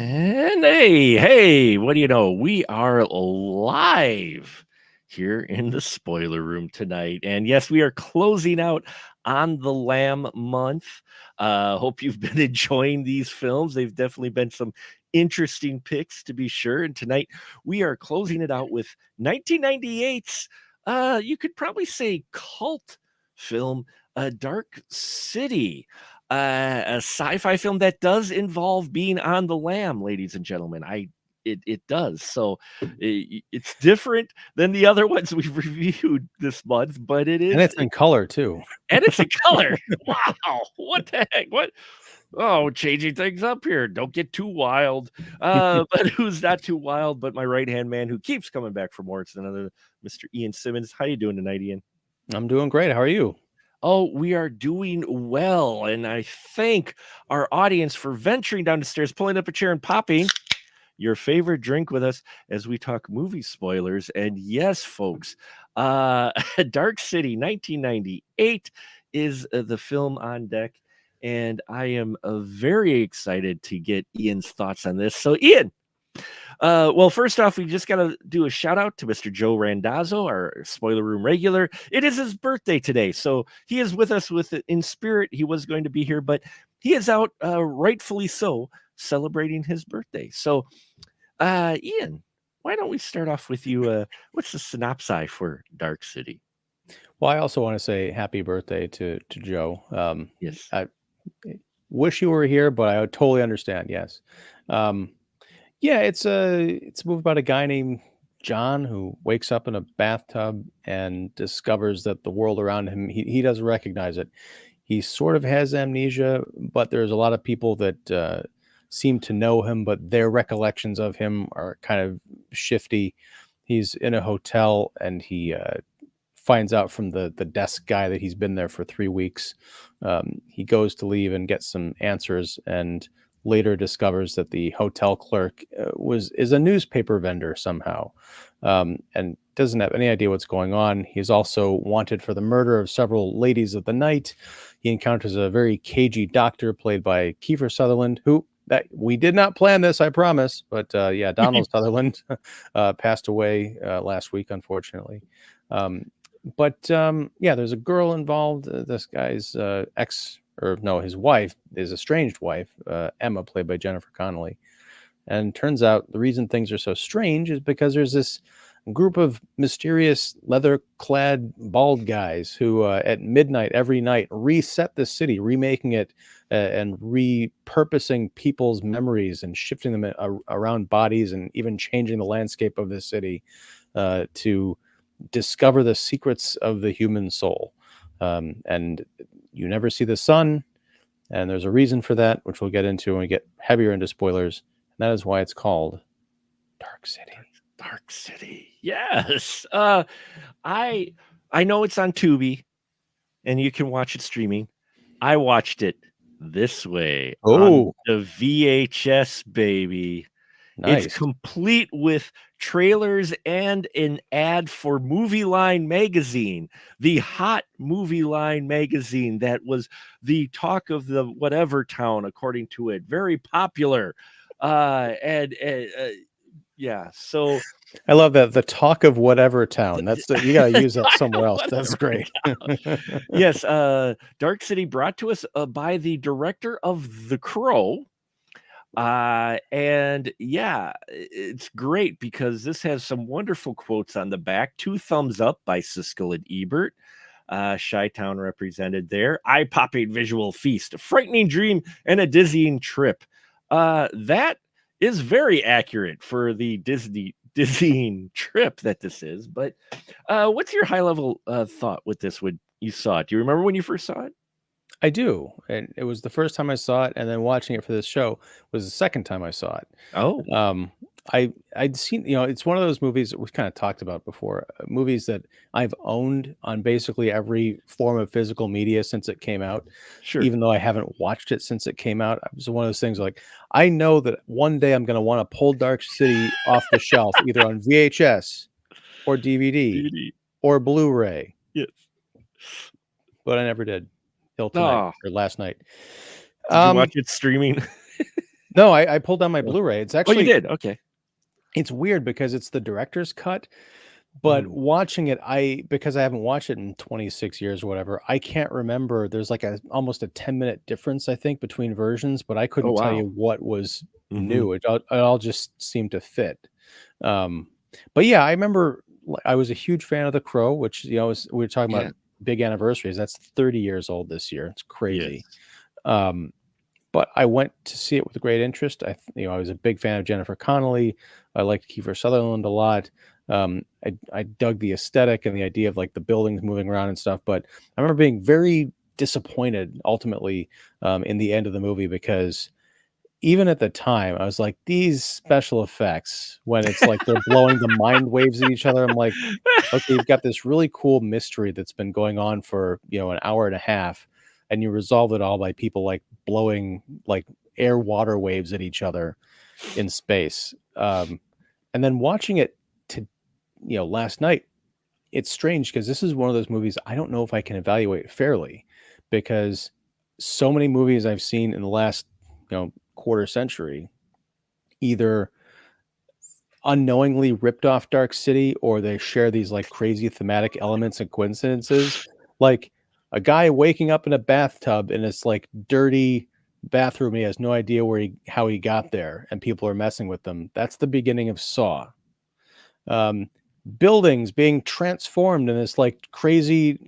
And hey, what do you know? We are live here in the spoiler room tonight. And yes, we are closing out on the Lamb month. Hope you've been enjoying these films. They've definitely been some interesting picks to be sure. And tonight we are closing it out with 1998's you could probably say cult film, Dark City, a sci-fi film that does involve being on the lam, ladies and gentlemen. It does. So it's different than the other ones we've reviewed this month, but it And is, it's in color too. and it's in color. Wow, what the heck? What? Oh, changing things up here. Don't get too wild. But who's not too wild? But my right hand man who keeps coming back for more. It's another Mr. Ian Simmons. How you doing tonight, Ian? I'm doing great. How are you? Oh, we are doing well. And I thank our audience for venturing down the stairs, pulling up a chair, and popping your favorite drink with us as we talk movie spoilers. And yes, folks, Dark City 1998 is the film on deck. And I am very excited to get Ian's thoughts on this. So, Ian, well, first off, we just got to do a shout out to Mr. Joe Randazzo, our spoiler room regular. It is his birthday today, so he is with us in spirit. He was going to be here, but he is out, rightfully so, celebrating his birthday. So, Ian, why don't we start off with you? What's the synopsis for Dark City? Well, I also want to say happy birthday to Joe. Yes. I wish you were here, but I would totally understand. Yes. Yeah, it's a movie about a guy named John who wakes up in a bathtub and discovers that the world around him, he doesn't recognize it. He sort of has amnesia, but there's a lot of people that seem to know him, but their recollections of him are kind of shifty. He's in a hotel and he finds out from the desk guy that he's been there for 3 weeks. He goes to leave and gets some answers, and later discovers that the hotel clerk is a newspaper vendor somehow, and doesn't have any idea what's going on. He's also wanted for the murder of several ladies of the night. He encounters a very cagey doctor played by Kiefer Sutherland, who that we did not plan this, I promise. But yeah, Donald Sutherland passed away last week, unfortunately. Yeah, there's a girl involved. This guy's his wife, his estranged wife, Emma, played by Jennifer Connelly. And turns out the reason things are so strange is because there's this group of mysterious leather-clad bald guys who, at midnight every night, reset the city, remaking it and repurposing people's memories and shifting them around bodies and even changing the landscape of the city to discover the secrets of the human soul. And you never see the sun, and there's a reason for that, which we'll get into when we get heavier into spoilers. And that is why it's called Dark City. Dark City. Yes. I know it's on Tubi and you can watch it streaming. I watched it this way on the VHS, baby. Nice. It's complete with trailers and an ad for Movie Line magazine, the hot Movie Line magazine that was the talk of the whatever town, according to it. Very popular. Yeah, so I love that, the talk of whatever town. That's you got to use that somewhere else. That's great. Yes, Dark City brought to us by the director of The Crow. And yeah, it's great because this has some wonderful quotes on the back. 2 thumbs up by Siskel and Ebert. Chi-Town represented there. Eye-popping visual feast, a frightening dream, and a dizzying trip. That is very accurate for the dizzying trip that this is. But what's your high-level thought with this when you saw it? Do you remember when you first saw it? I do, and it was the first time I saw it, and then watching it for this show was the second time I saw it. Oh, I'd seen, it's one of those movies that we've kind of talked about before, movies that I've owned on basically every form of physical media since it came out. sure. Even though I haven't watched it since it came out. It was one of those things like, I know that one day I'm going to want to pull Dark City off the shelf, either on VHS or DVD or Blu-ray, Yes. but I never did till tonight Oh, or last night. did you watch it streaming? No, I pulled down my Oh, Blu-ray. It's oh, you actually did? Okay. it's weird because it's the director's cut, but Mm. watching it, because I haven't watched it in 26 years or whatever, I can't remember. There's like almost a 10-minute difference, I think, between versions, but I Oh, couldn't tell wow. you what was Mhm. new. It all just seemed to fit. Um, but yeah, I remember I was a huge fan of The Crow, which we were talking Yeah. about big anniversaries. That's 30 years old this year. It's crazy. Yes. Um, but I went to see it with great interest. I was a big fan of Jennifer Connelly. I liked Kiefer Sutherland a lot. I dug the aesthetic and the idea of like the buildings moving around and stuff. But I remember being very disappointed ultimately in the end of the movie because even at the time I was like, these special effects when it's like they're blowing the mind waves at each other. I'm like, okay, you've got this really cool mystery that's been going on for, an hour and a half, and you resolve it all by people like blowing like air water waves at each other in space. And then watching it to, last night, it's strange because this is one of those movies I don't know if I can evaluate fairly because so many movies I've seen in the last, quarter century either unknowingly ripped off Dark City or they share these like crazy thematic elements and coincidences. Like a guy waking up in a bathtub in this like dirty bathroom. He has no idea how he got there and people are messing with them. That's the beginning of Saw. Um, Buildings being transformed in this like crazy,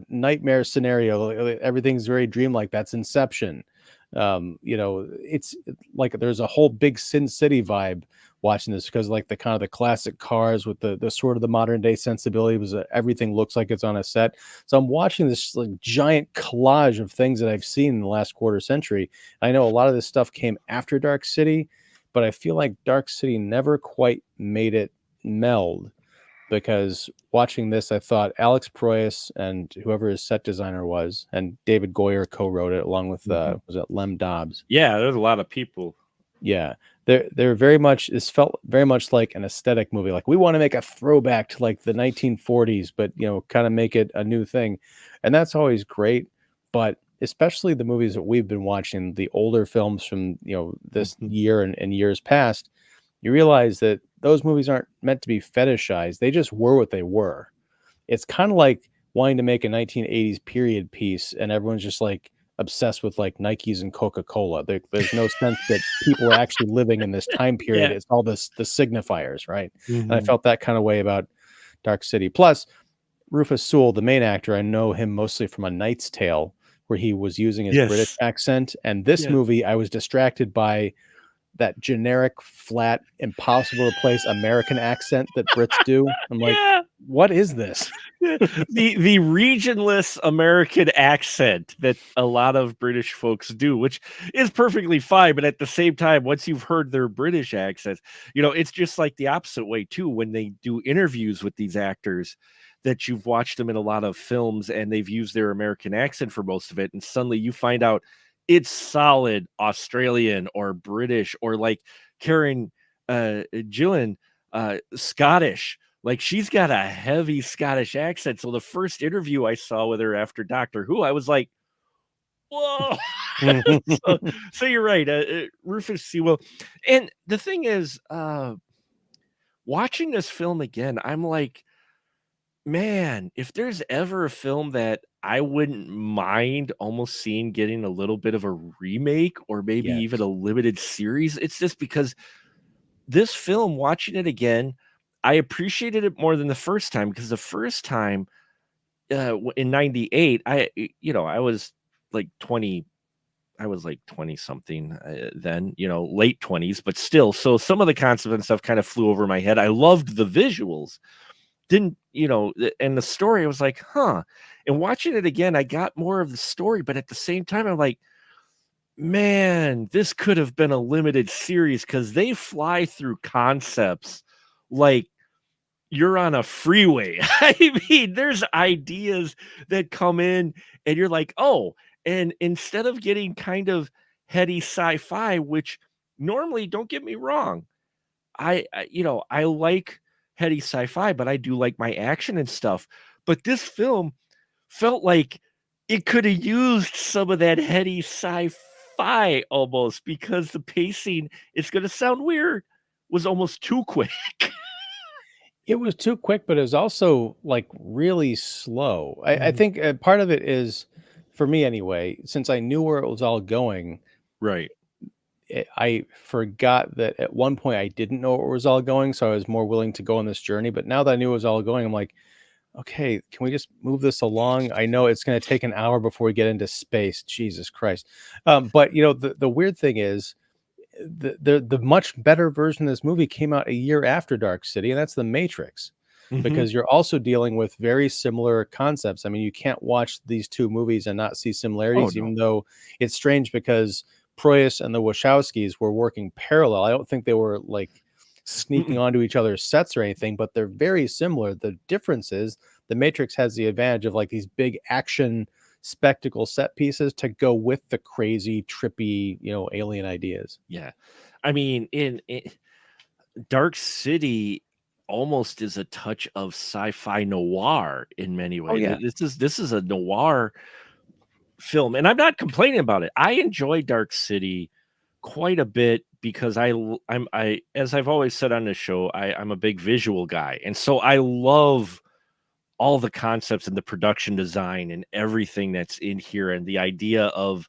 nightmare scenario. Everything's very dreamlike. That's Inception. It's like there's a whole big Sin City vibe watching this because like the kind of the classic cars with the sort of the modern day sensibility was everything looks like it's on a set. So I'm watching this like giant collage of things that I've seen in the last quarter century. I know a lot of this stuff came after Dark City, but I feel like Dark City never quite made it meld because watching this, I thought Alex Proyas and whoever his set designer was, and David Goyer co-wrote it along with Mhm. was it Lem Dobbs? Yeah, there's a lot of people. Yeah, they're very much. This felt very much like an aesthetic movie. Like we want to make a throwback to like the 1940s, but kind of make it a new thing, and that's always great. But especially the movies that we've been watching, the older films from this Mhm. year and years past, you realize that those movies aren't meant to be fetishized. They just were what they were. It's kind of like wanting to make a 1980s period piece and everyone's just like obsessed with like Nikes and Coca-Cola. There's no sense that people are actually living in this time period. Yeah. It's all the signifiers, right? And I Mhm. felt that kind of way about Dark City. Plus, Rufus Sewell, the main actor, I know him mostly from A Knight's Tale, where he was using his British Yes. accent. And this Yes. movie, I was distracted by that generic, flat, impossible to replace American accent that Brits do. I'm like, Yeah. what is this? The regionless American accent that a lot of British folks do, which is perfectly fine, but at the same time, once you've heard their British accents, it's just like the opposite way too when they do interviews with these actors that you've watched them in a lot of films and they've used their American accent for most of it, and suddenly you find out it's solid Australian or British or like Karen Gillan, Scottish. Like, she's got a heavy Scottish accent, so the first interview I saw with her after Doctor Who, I was like, "Whoa." So so you're right, Rufus Sewell, and the thing is, watching this film again, I'm like, "Man, if there's ever a film that I wouldn't mind almost seeing getting a little bit of a remake or maybe even Yes. a limited series," it's just because this film, watching it again, I appreciated it more than the first time because the first time, in '98, I was like 20, I was like 20 something then, late 20s, but still. So some of the concepts and stuff kind of flew over my head. I loved the visuals, didn't, and the story, I was like, huh. And watching it again, I got more of the story, but at the same time, I'm like, man, this could have been a limited series because they fly through concepts like you're on a freeway. I mean, there's ideas that come in and you're like, "Oh," and instead of getting kind of heady sci-fi, which normally, don't get me wrong, I like heady sci-fi, but I do like my action and stuff. But this film felt like it coulda used some of that heady sci-fi sci-fi almost, because the pacing, it's going to sound weird, was almost too quick. It was too quick, but it was also, like, really slow. I Mhm. think, part of it is, for me anyway, since I knew where it was all going, Right. I forgot that at one point I didn't know where it was all going, so I was more willing to go on this journey, but now that I knew it was all going, I'm like, "Okay, can we just move this along? I know it's gonna take an hour before we get into space, Jesus Christ." But, the weird thing is the much better version of this movie came out a year after Dark City, and that's The Matrix, Mhm. because you're also dealing with very similar concepts. I mean, you can't watch these 2 movies and not see Oh, similarities, no. even though it's strange because Proyas and the Wachowskis were working parallel. I don't think they were, like, sneaking Mm-mm. onto each other's sets or anything, but they're very similar. The difference is The Matrix has the advantage of, like, these big action spectacle set pieces to go with the crazy, trippy, alien ideas. Yeah. I mean, in Dark City almost is a touch of sci-fi noir in many Oh, ways. yeah. This is a noir film, and I'm not complaining about it. I enjoy Dark City quite a bit because I as I've always said on this show, I'm a big visual guy, and so I love all the concepts and the production design and everything that's in here, and the idea of,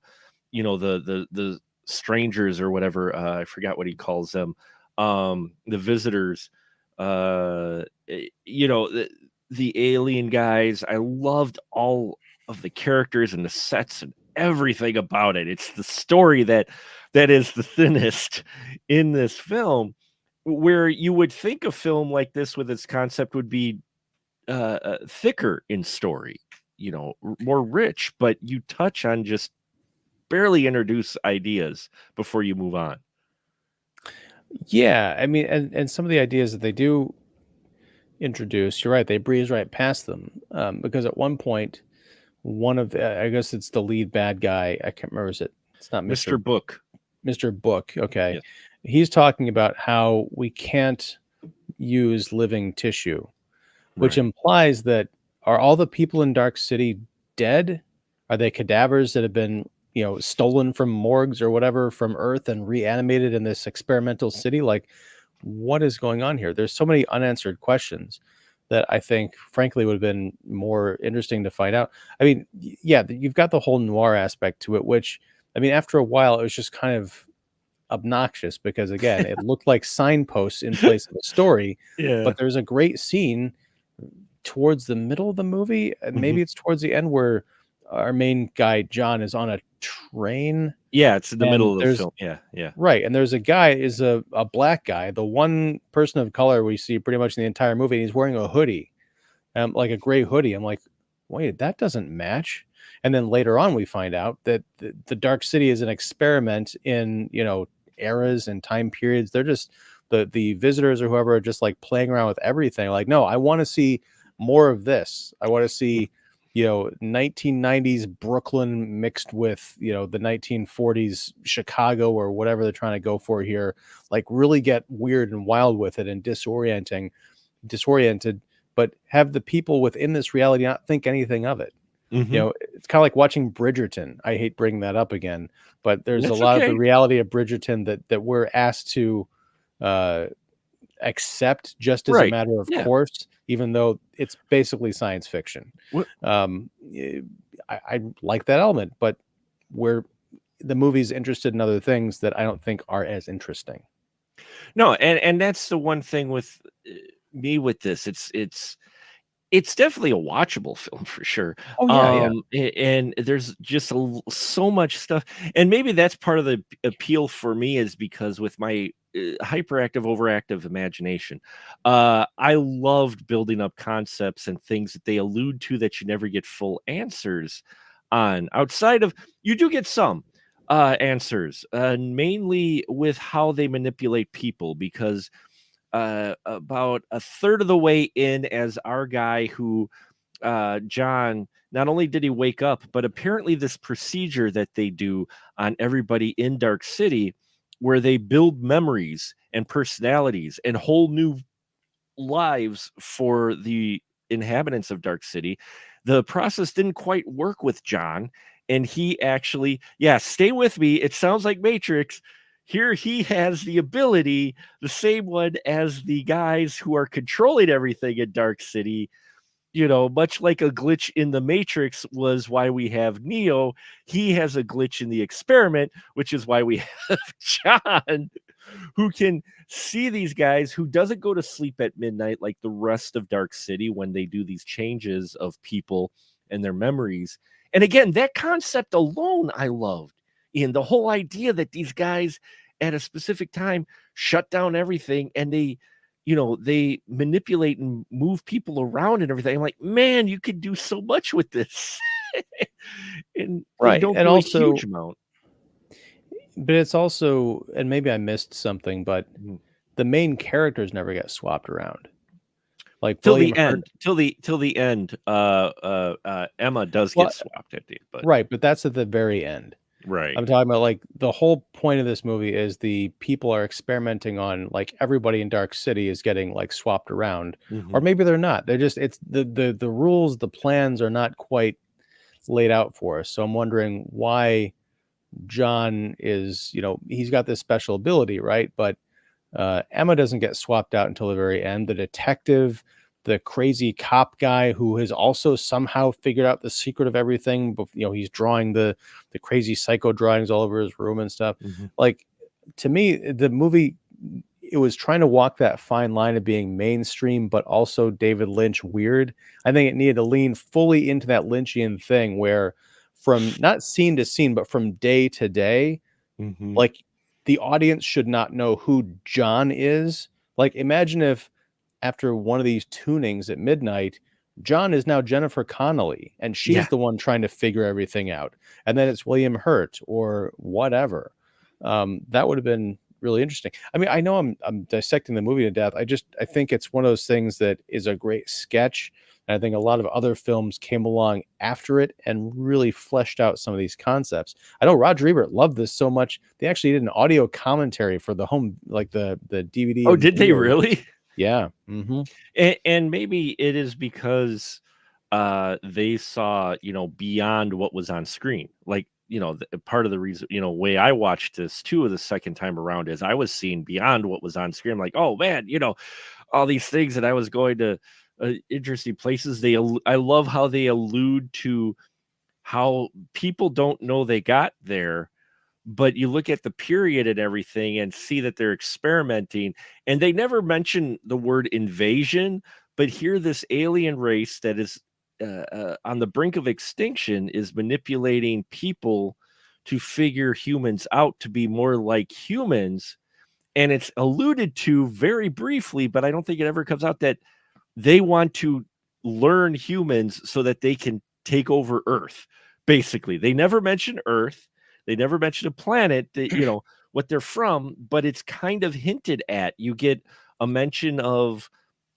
the strangers or whatever, I forgot what he calls them, the visitors, the alien guys. I loved all of the characters and the sets and everything about it. It's the story that is the thinnest in this film, where you would think a film like this with its concept would be thicker in story, more rich, but you touch on just barely introduce ideas before you move on. Yeah, I mean, and some of the ideas that they do introduce, you're right, they breeze right past them. Because at one point, one of the, I guess it's the lead bad guy. I can't remember. It's not Mr. Book. Mr. Book. Okay, Yes. he's talking about how we can't use living tissue, which Right. implies that, are all the people in Dark City dead? Are they cadavers that have been, stolen from morgues or whatever from Earth and reanimated in this experimental city? Like, what is going on here? There's so many unanswered questions that I think, frankly, would have been more interesting to find out. I mean, yeah, you've got the whole noir aspect to it, which, I mean, after a while, it was just kind of obnoxious because, again, it looked like signposts in place of a story. Yeah. But there's a great scene towards the middle of the movie, and Mhm. maybe it's towards the end, where our main guy John is on a train, Yeah, it's in the and middle of the there's film. Yeah, yeah. right, and there's a guy, is a black guy, the one person of color we see pretty much in the entire movie, and he's wearing a hoodie, like a gray hoodie. I'm like, wait, that doesn't match. And then later on, we find out that the Dark City is an experiment in, eras and time periods. They're just, the visitors or whoever are just, like, playing around with everything. Like, no, I want to see more of this. I want to see, 1990s Brooklyn mixed with, the 1940s Chicago or whatever they're trying to go for here. Like, really get weird and wild with it and disoriented, but have the people within this reality not think anything of it. Mhm. It's kind of like watching Bridgerton. I hate bringing that up again, but there's a That's lot of the okay. reality of Bridgerton that we're asked to uh, accept just as a Right. matter of Yeah. course, even though it's basically science fiction. What Eh, I like that element, but where the movie's interested in other things that I don't think are as interesting. No, and that's the one thing with, me with this. It's definitely a watchable film for sure. Oh yeah, yeah. And there's just so much stuff, and maybe that's part of the appeal for me, is because with my hyperactive, overactive imagination, I loved building up concepts and things that they allude to that you never get full answers on. Outside of, you do get some answers, mainly with how they manipulate people, because about a third of the way in, as our guy who, John, not only did he wake up, but apparently this procedure that they do on everybody in Dark City, where they build memories and personalities and whole new lives for the inhabitants of Dark City. The process didn't quite work with John, and he actually, yeah, stay with me. It sounds like Matrix. Here he has the ability, the same one as the guys who are controlling everything in Dark City, much like a glitch in the Matrix was why we have Neo, he has a glitch in the experiment, which is why we have John, who can see these guys, who doesn't go to sleep at midnight like the rest of Dark City when they do these changes of people and their memories. And again, that concept alone I loved. And the whole idea that these guys at a specific time shut down everything, and they manipulate and move people around and everything. I'm like, man, you could do so much with this. And they Right. don't And do a huge also, amount. but it's also, and maybe I missed something, but Mhm. the main characters never get swapped around. Like Till William the Hurt. end. Till the end, Emma does Well, get swapped at the but right, but that's at the very end. right. I'm talking about like the whole point of this movie is the people are experimenting on like everybody in Dark City is getting like swapped around, or Mhm. maybe they're not. They're just it's the rules, the plans are not quite laid out for us. So I'm wondering why John is, he's got this special ability, right? But Emma doesn't get swapped out until the very end. The detective, the crazy cop guy who has also somehow figured out the secret of everything, but he's drawing the crazy psycho drawings all over his room and stuff. Mhm. Like, to me, the movie, it was trying to walk that fine line of being mainstream but also David Lynch weird. I think it needed to lean fully into that Lynchian thing where from not scene to scene, but from day to day, Mhm. like, the audience should not know who John is. Like, imagine if after one of these tunings at midnight, John is now Jennifer Connelly, and Yeah. she's the one trying to figure everything out. And then it's William Hurt or whatever. That would have been really interesting. I mean, I know I'm dissecting the movie to death. I think it's one of those things that is a great sketch. And I think a lot of other films came along after it and really fleshed out some of these concepts. I know Roger Ebert loved this so much they actually did an audio commentary for the home, like the DVD Oh, and did they Blu-ray release. really? Yeah. Hmm. And maybe it is because they saw, beyond what was on screen. Like, part of the reason, way I watched this too the second time around is I was seeing beyond what was on screen. I'm like, oh man, all these things that I was going to interesting places. I love how they allude to how people don't know they got there, but you look at the period and everything and see that they're experimenting, and they never mention the word invasion, but here this alien race that is on the brink of extinction is manipulating people to figure humans out to be more like humans. And it's alluded to very briefly, but I don't think it ever comes out that they want to learn humans so that they can take over Earth. Basically, they never mention Earth. They never mention a planet that, what they're from, but it's kind of hinted at. You get a mention of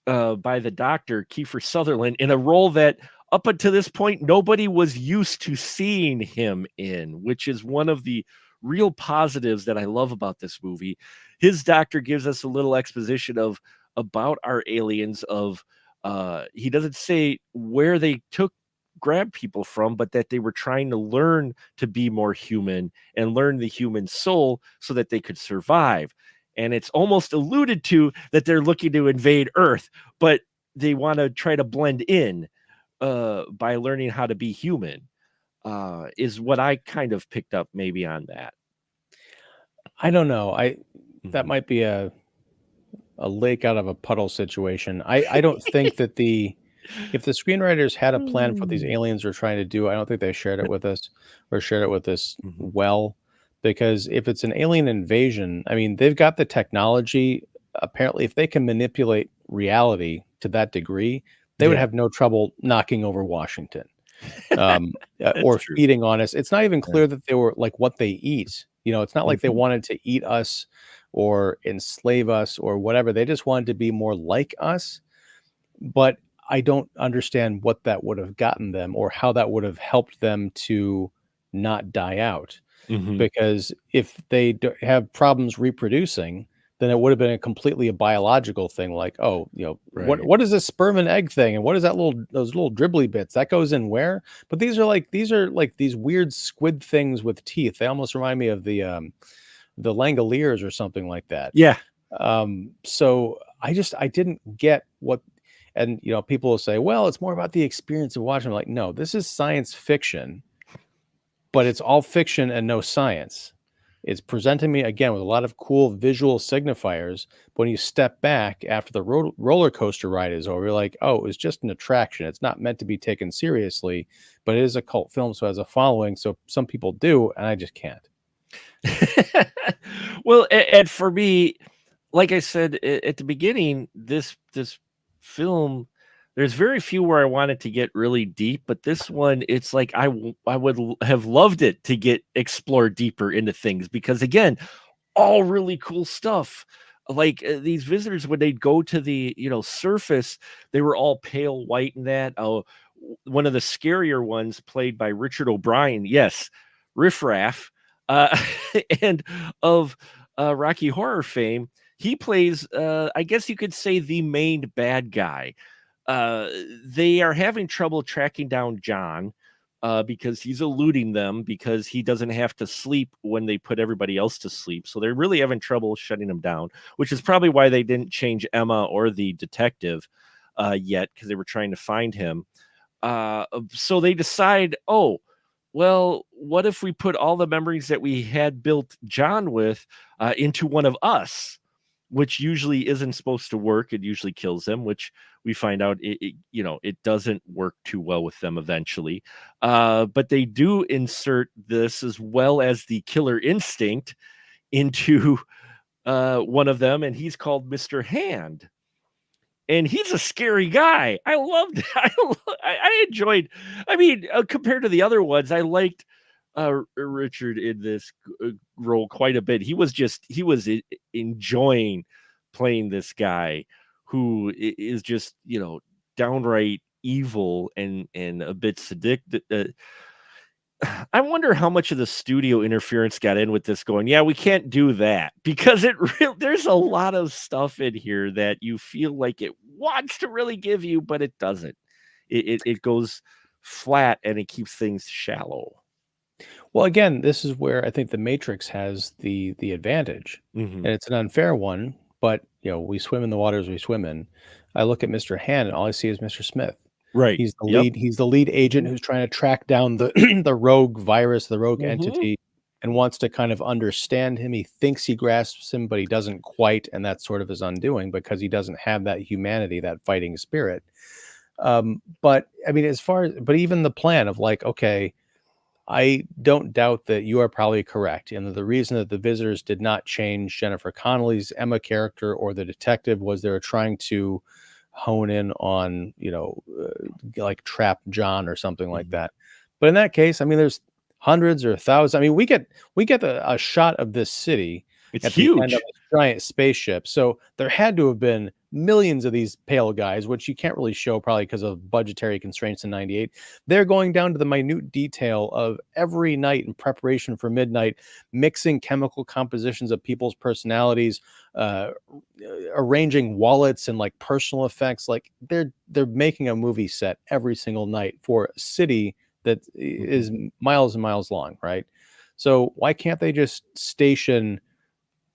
by the doctor Kiefer Sutherland in a role that up until this point nobody was used to seeing him in, which is one of the real positives that I love about this movie. His doctor gives us a little exposition of about our aliens of he doesn't say where they took grab people from, but that they were trying to learn to be more human and learn the human soul so that they could survive. And it's almost alluded to that they're looking to invade Earth, but they want to try to blend in by learning how to be human, is what I kind of picked up maybe on that. I don't know. That Mhm. might be a lake out of a puddle situation. I don't think that the if the screenwriters had a plan for what these Mm. aliens were trying to do, I don't think they shared it with us or shared it with us Mhm. well. Because if it's an alien invasion, I mean, they've got the technology. Apparently, if they can manipulate reality to that degree, they would Yeah, have no trouble knocking over Washington, that's or true. feeding on us. It's not even Yeah. clear that they were like what they eat. It's not like they Mhm. wanted to eat us or enslave us or whatever. They just wanted to be more like us. But I don't understand what that would have gotten them or how that would have helped them to not die out. Mhm. Because if they have problems reproducing, then it would have been a completely a biological thing. Like, oh, Right. what is this sperm and egg thing, and what is that those little dribbly bits that goes in where? But these are like these weird squid things with teeth. They almost remind me of the Langoliers or something like that. Yeah. So I didn't get what, and people will say, well, it's more about the experience of watching. I'm like, no, this is science fiction, but it's all fiction and no science. It's presenting me again with a lot of cool visual signifiers. But when you step back after the roller coaster ride is over, you're like, oh, it was just an attraction. It's not meant to be taken seriously, but it is a cult film, so it has a following. So some people do, and I just can't. Well, and for me, like I said at the beginning, this film, there's very few where I wanted to get really deep, but this one, it's like I would have loved it to get explore deeper into things because again, all really cool stuff. Like these visitors, when they'd go to the surface, they were all pale white and that. Oh, one of the scarier ones played by Richard O'Brien. Yes, Riff Raff, uh, and of Rocky Horror fame. He plays, I guess you could say, the main bad guy. Uh, they are having trouble tracking down John because he's eluding them because he doesn't have to sleep when they put everybody else to sleep. So they're really having trouble shutting him down, which is probably why they didn't change Emma or the detective yet because they were trying to find him. So they decide, oh, well, what if we put all the memories that we had built John with into one of us? Which usually isn't supposed to work. It usually kills them, which we find out it doesn't work too well with them eventually. But they do insert this as well as the killer instinct into one of them, and he's called Mr. Hand. And he's a scary guy. I loved it. I enjoyed. I mean, compared to the other ones, I liked Richard in this role quite a bit. He was enjoying playing this guy who is just downright evil and a bit sadistic. I wonder how much of the studio interference got in with this going, yeah, we can't do that because there's a lot of stuff in here that you feel like it wants to really give you, but it doesn't. It goes flat and it keeps things shallow. Well, again, this is where I think the Matrix has the advantage, Mhm. and it's an unfair one. But we swim in the waters we swim in. I look at Mr. Han, and all I see is Mr. Smith. Right. He's the Yep. lead. He's the lead agent Mhm. who's trying to track down the the rogue virus, the rogue Mhm. entity, and wants to kind of understand him. He thinks he grasps him, but he doesn't quite, and that's sort of his undoing because he doesn't have that humanity, that fighting spirit. But I mean, but even the plan of like, okay, I don't doubt that you are probably correct. And the reason that the visitors did not change Jennifer Connelly's Emma character or the detective was they were trying to hone in on, like trap John or something like Mhm. that. But in that case, I mean, there's hundreds or thousands. I mean, we get a shot of this city It's at the end of huge. a giant spaceship. So there had to have been millions of these pale guys, which you can't really show probably because of budgetary constraints in 98. They're going down to the minute detail of every night in preparation for midnight, mixing chemical compositions of people's personalities, uh, arranging wallets and like personal effects. Like they're making a movie set every single night for a city that Mhm. is miles and miles long, right? So why can't they just station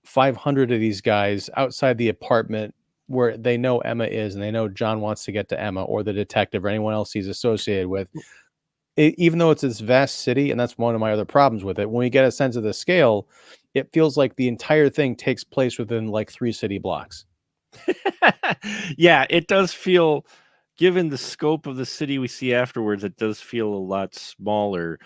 500 of these guys outside the apartment where they know Emma is and they know John wants to get to Emma or the detective or anyone else he's associated with? Even though it's this vast city, and that's one of my other problems with it, when we get a sense of the scale, it feels like the entire thing takes place within like 3 city blocks. Yeah, it does feel, given the scope of the city we see afterwards, it does feel a lot smaller.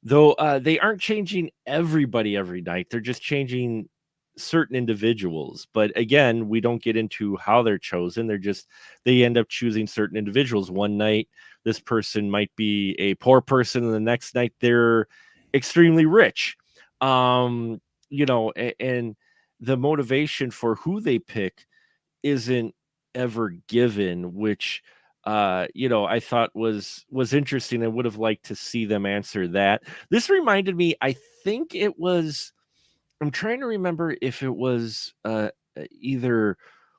Though, they aren't changing everybody every night, they're just changing certain individuals, but again, we don't get into how they're chosen, they end up choosing certain individuals. One night, this person might be a poor person, and the next night, they're extremely rich. Um, and the motivation for who they pick isn't ever given, which I thought was interesting. I would have liked to see them answer that. This reminded me, I think it was, I'm trying to remember if it was either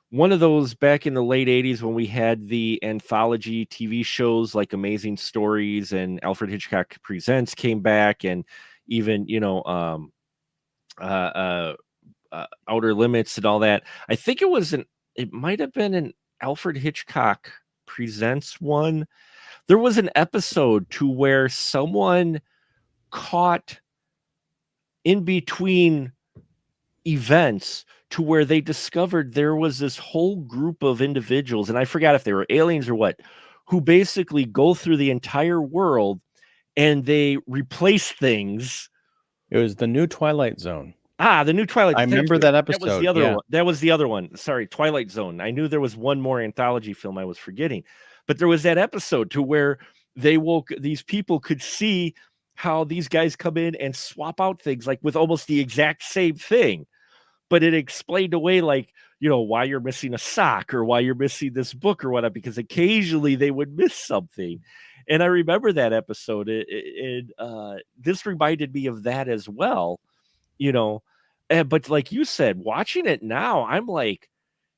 one of those back in the late 80s when we had the anthology TV shows like Amazing Stories and Alfred Hitchcock Presents came back, and even, uh, uh, Outer Limits and all that. I think it might have been an Alfred Hitchcock Presents one. There was an episode to where someone caught in between events to where they discovered there was this whole group of individuals, and I forgot if they were aliens or what, who basically go through the entire world and they replace things. It was the new Twilight Zone. The new Twilight. I remember that episode. That was the other one. That was the other one. Sorry, Twilight Zone. I knew there was one more anthology film I was forgetting, but there was that episode to where these people could see how these guys come in and swap out things like with almost the exact same thing, but it explained away like, why you're missing a sock or why you're missing this book or whatever, because occasionally they would miss something. And I remember that episode. This reminded me of that as well, but like you said, watching it now, I'm like,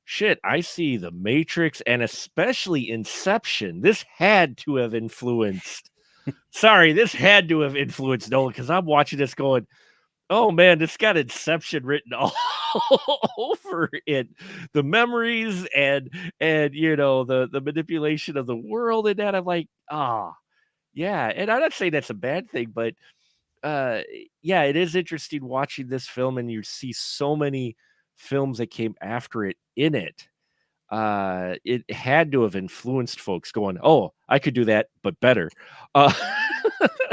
shit, I see The Matrix and especially Inception. This had to have influenced. This had to have influenced Nolan, because I'm watching this going, oh man, this got Inception written all over it. The memories and the manipulation of the world and that. I'm like, yeah. And I'm not saying that's a bad thing, but yeah, it is interesting watching this film and you see so many films that came after it in it. It had to have influenced folks going, oh, I could do that, but better. Well,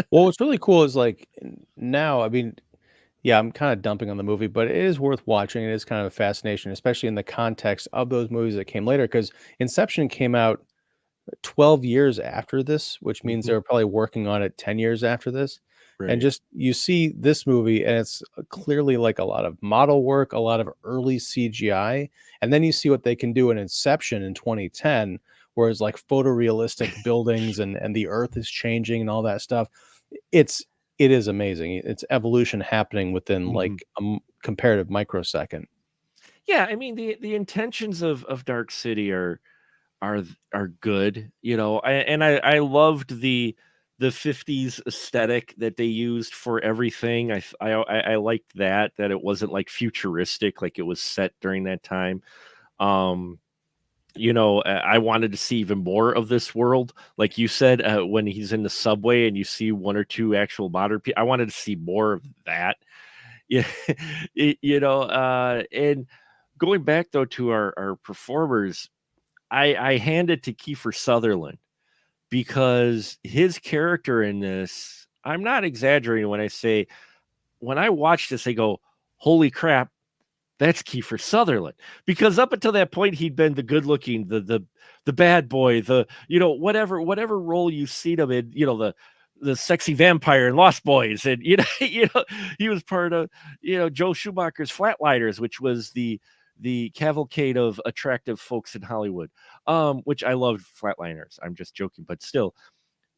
what's really cool is like now, I mean, yeah, I'm kind of dumping on the movie, but it is worth watching. It is kind of a fascination, especially in the context of those movies that came later, because Inception came out 12 years after this, which means they were probably working on it 10 years after this. Right. And just you see this movie, and it's clearly like a lot of model work, a lot of early CGI. And then you see what they can do in Inception in 2010, where it's like photorealistic buildings and the earth is changing and all that stuff. It is amazing. It's evolution happening within like a comparative microsecond. Yeah, I mean the intentions of Dark City are good, I loved the 50s aesthetic that they used for everything. I liked that it wasn't like futuristic, like it was set during that time. I wanted to see even more of this world, like you said, when he's in the subway and you see one or two actual modern people. I wanted to see more of that. Yeah. And going back though to our performers, I hand it to Kiefer Sutherland, because his character in this, I'm not exaggerating when I say, when I watch this, I go, holy crap, that's Kiefer Sutherland. Because up until that point, he'd been the good looking, the bad boy, whatever role you see him in, the sexy vampire in Lost Boys. And, he was part of, Joe Schumacher's Flatliners, which was the cavalcade of attractive folks in Hollywood, which I loved Flatliners. I'm just joking, but still.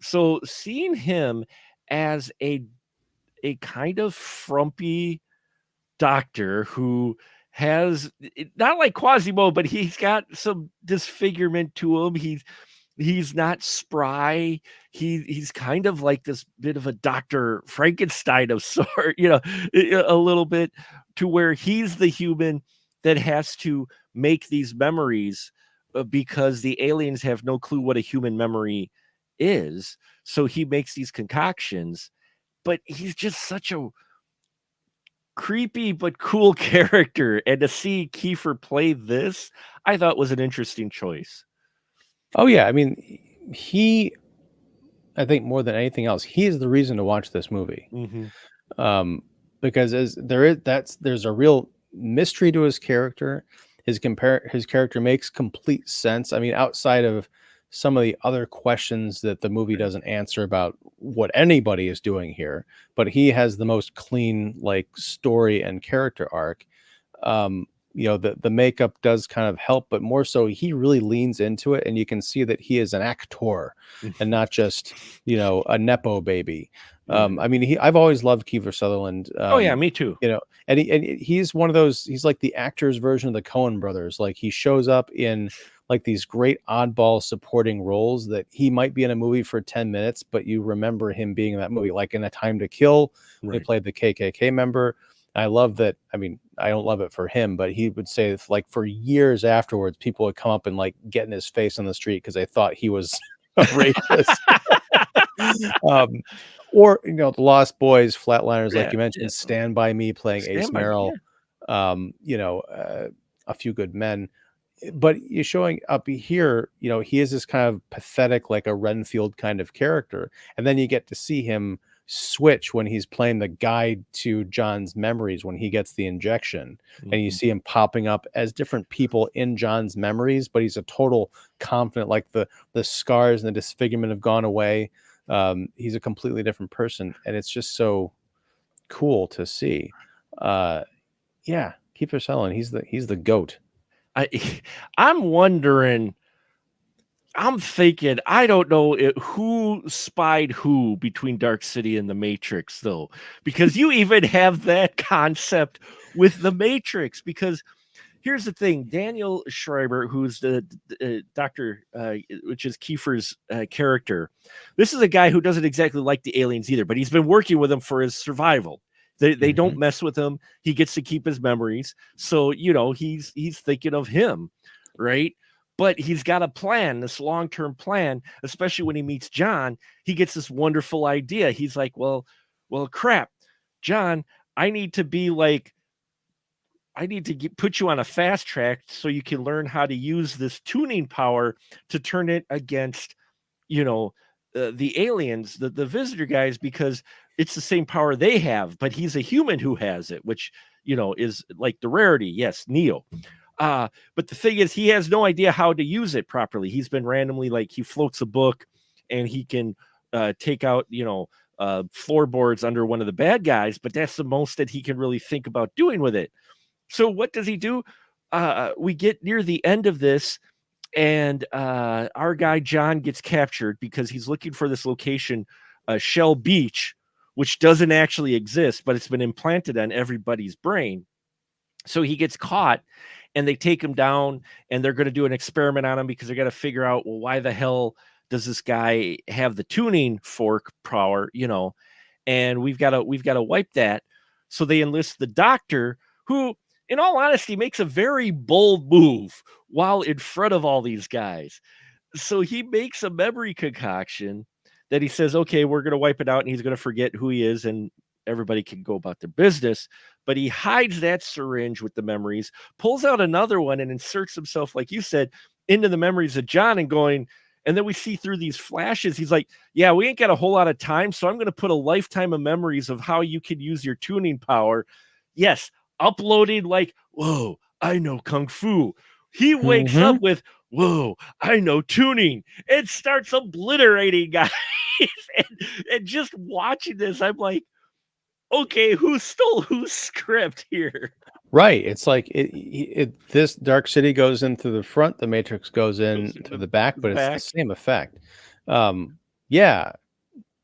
So seeing him as a kind of frumpy doctor who has, not like Quasimodo, but he's got some disfigurement to him. He's not spry. He's kind of like this bit of a Dr. Frankenstein of sort, a little bit, to where he's the human that has to make these memories, because the aliens have no clue what a human memory is. So he makes these concoctions, but he's just such a creepy but cool character. And to see Kiefer play this, I thought was an interesting choice. Oh yeah, I mean, I think more than anything else, he is the reason to watch this movie. Because there's a real mystery to his character. His character makes complete sense. I mean, outside of some of the other questions that the movie doesn't answer about what anybody is doing here, but he has the most clean like story and character arc. the makeup does kind of help, but more so he really leans into it, and you can see that he is an actor and not just a nepo baby. Yeah. I mean, I've always loved Kiefer Sutherland. Oh yeah, me too. He's one of those. He's like the actor's version of the Coen brothers. Like he shows up in like these great oddball supporting roles that he might be in a movie for 10 minutes, but you remember him being in that movie, like in A Time to Kill. He Right. played the KKK member. I love that. I mean, I don't love it for him, but he would say like for years afterwards, people would come up and like get in his face on the street because they thought he was a racist. um, or the Lost Boys, Flatliners, like Yeah. you Yeah. mentioned, Stand By Me playing Ace Stand by me. Merrill, Yeah. um, you know, uh, A Few Good Men. But you're showing up here, he is this kind of pathetic, like a Renfield kind of character. And then you get to see him switch when he's playing the guide to John's memories when he gets the injection. And you Mhm. see him popping up as different people in John's memories, but he's a total confident, like the scars and the disfigurement have gone away. He's a completely different person, and it's just so cool to see. Uh, yeah, Kiefer Sutherland, he's the goat. I I'm wondering. I'm thinking, I don't know who spied who between Dark City and the Matrix, though, because you even have that concept with the Matrix. Because here's the thing: Daniel Schreiber, who's the doctor, which is Kiefer's character, this is a guy who doesn't exactly like the aliens either, but he's been working with them for his survival. They don't Mhm. mess with him. He gets to keep his memories, so he's thinking of him, right? But he's got a plan, this long-term plan, especially when he meets John. He gets this wonderful idea. He's like, well, crap, John, I need to be like I need to put you on a fast track so you can learn how to use this tuning power to turn it against, you know, the aliens, the visitor guys, because it's the same power they have, but he's a human who has it, which, is like the rarity. Yes, Neo. But the thing is, he has no idea how to use it properly. He's been randomly, like, he floats a book and he can take out, floorboards under one of the bad guys, but that's the most that he can really think about doing with it. So what does he do? We get near the end of this, and our guy John gets captured because he's looking for this location, Shell Beach, which doesn't actually exist, but it's been implanted on everybody's brain. So he gets caught, and they take him down, and they're going to do an experiment on him because they're going to figure out, well, why the hell does this guy have the tuning fork power? And we've got to wipe that. So they enlist the doctor, who, in all honesty, makes a very bold move while in front of all these guys. So he makes a memory concoction that he says, okay, we're going to wipe it out, and he's going to forget who he is, and everybody can go about their business. But he hides that syringe with the memories, pulls out another one, and inserts himself, like you said, into the memories of John, and then we see through these flashes, he's like, yeah, we ain't got a whole lot of time, so I'm going to put a lifetime of memories of how you can use your tuning power. Yes, uploading, like, whoa, I know Kung Fu. He wakes up Mhm. with, whoa, I know tuning. It starts obliterating guys. and, and just watching this, I'm like, okay, who stole whose script here? Right. It's like this Dark City goes into the front, the Matrix goes Goes in in to the back, the but it's the back. same effect. Yeah,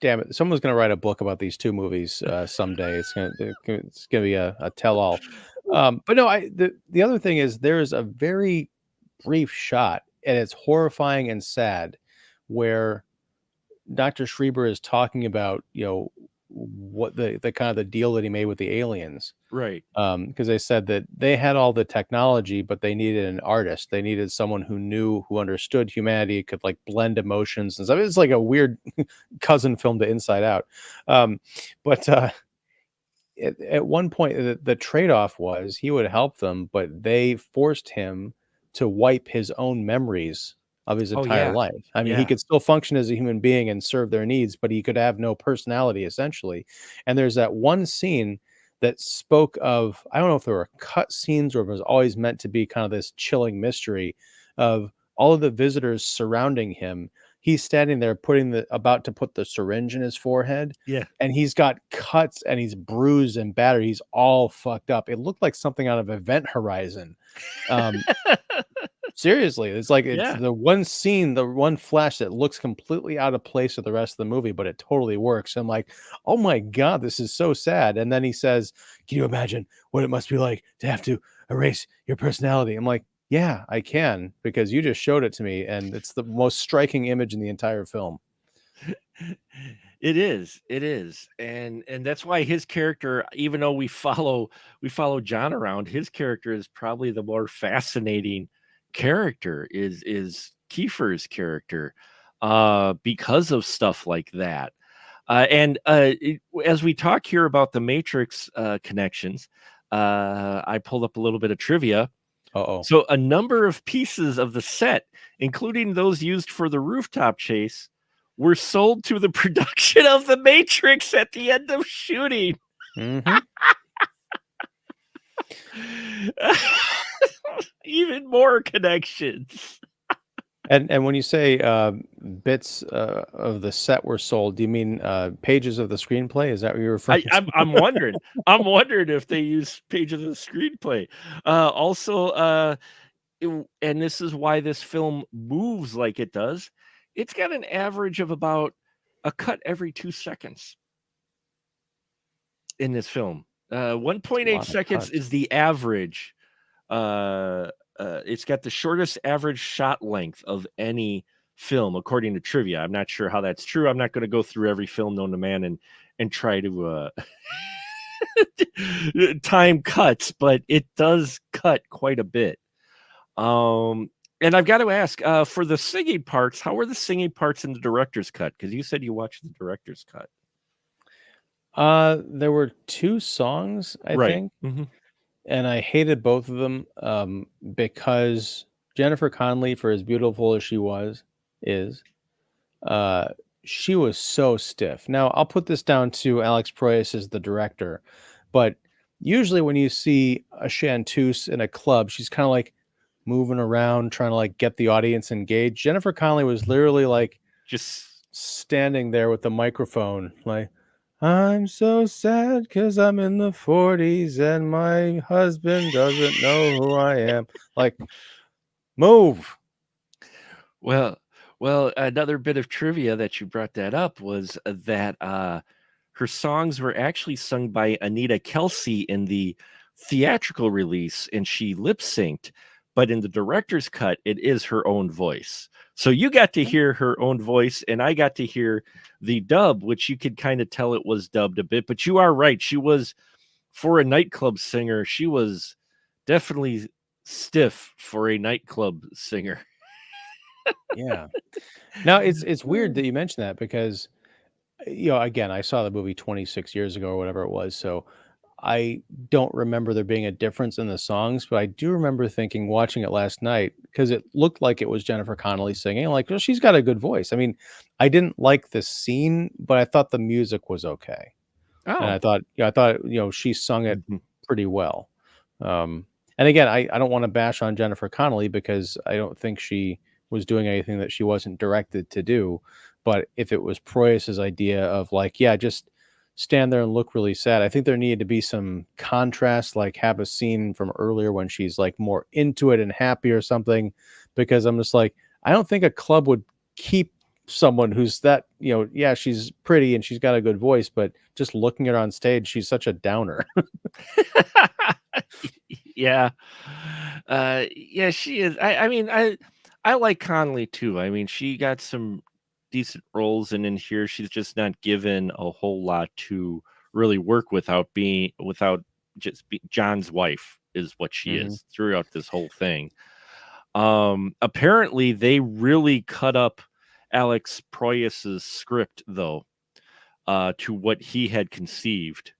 damn it. Someone's gonna write a book about these two movies someday. It's gonna be a tell-all. But no, the other thing is there's a very brief shot, and it's horrifying and sad, where Dr. Schreiber is talking about, what the kind of the deal that he made with the aliens. Right. Because they said that they had all the technology, but they needed an artist. They needed someone who understood humanity, could like blend emotions and stuff. It's like a weird cousin film to Inside Out. But at one point, the trade-off was he would help them, but they forced him to wipe his own memories of his Oh, entire yeah. life. I mean, he Yeah. could still function as a human being and serve their needs, but he could have no personality essentially. And there's that one scene that spoke of, I don't know if there were cut scenes or if it was always meant to be kind of this chilling mystery of all of the visitors surrounding him he's standing there about to put the syringe in his forehead, Yeah. and he's got cuts and he's bruised and battered. He's all fucked up. It looked like something out of Event Horizon. Um, Seriously, it's like it's Yeah. the one scene, the one flash that looks completely out of place with the rest of the movie, but it totally works. I'm like, oh my God, this is so sad. And then he says, can you imagine what it must be like to have to erase your personality? I'm like, yeah, I can, because you just showed it to me, and it's the most striking image in the entire film. It is. It is. And that's why his character, even though we follow John around, his character is probably the more fascinating character is Kiefer's character because of stuff like that. As we talk here about the Matrix connections, I pulled up a little bit of trivia. Uh-oh. So a number of pieces of the set, including those used for the rooftop chase, were sold to the production of The Matrix at the end of shooting. Hmm. Even more connections. And when you say bits of the set were sold, do you mean pages of the screenplay? Is that what you're referring I, to? I'm I'm wondering. I'm wondering if they use pages of the screenplay. And this is why this film moves like it does. It's got an average of about a cut every 2 seconds in this film. It's a 1.8 lot of seconds cuts. is the average. It's got the shortest average shot length of any film, according to trivia. I'm not sure how that's true. I'm not going to go through every film known to man and try to time cuts, but it does cut quite a bit. And I've got to ask, for the singing parts, how were the singing parts in the director's cut? Because you said you watched the director's cut. There were two songs, I Right. think, Hmm. and I hated both of them because Jennifer Connelly, for as beautiful as is, uh, she was so stiff. Now, I'll put this down to Alex Proyas as the director, but usually when you see a chanteuse in a club, she's kind of like moving around, trying to like get the audience engaged. Jennifer Connelly was literally like Just standing there with the microphone, like, I'm so sad because I'm in the 40s and my husband doesn't know who I am. Like, move. well, well, another bit of trivia that you brought that up was that her songs were actually sung by Anita Kelsey in the theatrical release, and she lip synced. But in the director's cut, it is her own voice. So you got to hear her own voice, and I got to hear the dub, which you could kind of tell it was dubbed a bit. But you are right; she was, for a nightclub singer, she was definitely stiff for a nightclub singer. Yeah. Now it's weird that you mentioned that because again, I saw the movie 26 years ago or whatever it was, so I don't remember there being a difference in the songs, but I do remember thinking watching it last night because it looked like it was Jennifer Connelly singing. Like, well, she's got a good voice. I mean, I didn't like the scene, but I thought the music was okay. And Oh, I thought, she sung it mhm. pretty well. And again, I don't want to bash on Jennifer Connelly because I don't think she was doing anything that she wasn't directed to do. But if it was Proyas's idea of like, yeah, just stand there and look really sad, I think there needed to be some contrast, like have a scene from earlier when she's like more into it and happy or something. Because I'm just like, I don't think a club would keep someone who's that, yeah, she's pretty and she's got a good voice, but just looking at her on stage, she's such a downer. Yeah. Yeah, she is. I mean, I like Conley too. I mean, she got some decent roles, and in here she's just not given a whole lot to really work without just be John's wife is what she Hmm. is throughout this whole thing. Apparently they really cut up Alex Proyas's script though, to what he had conceived.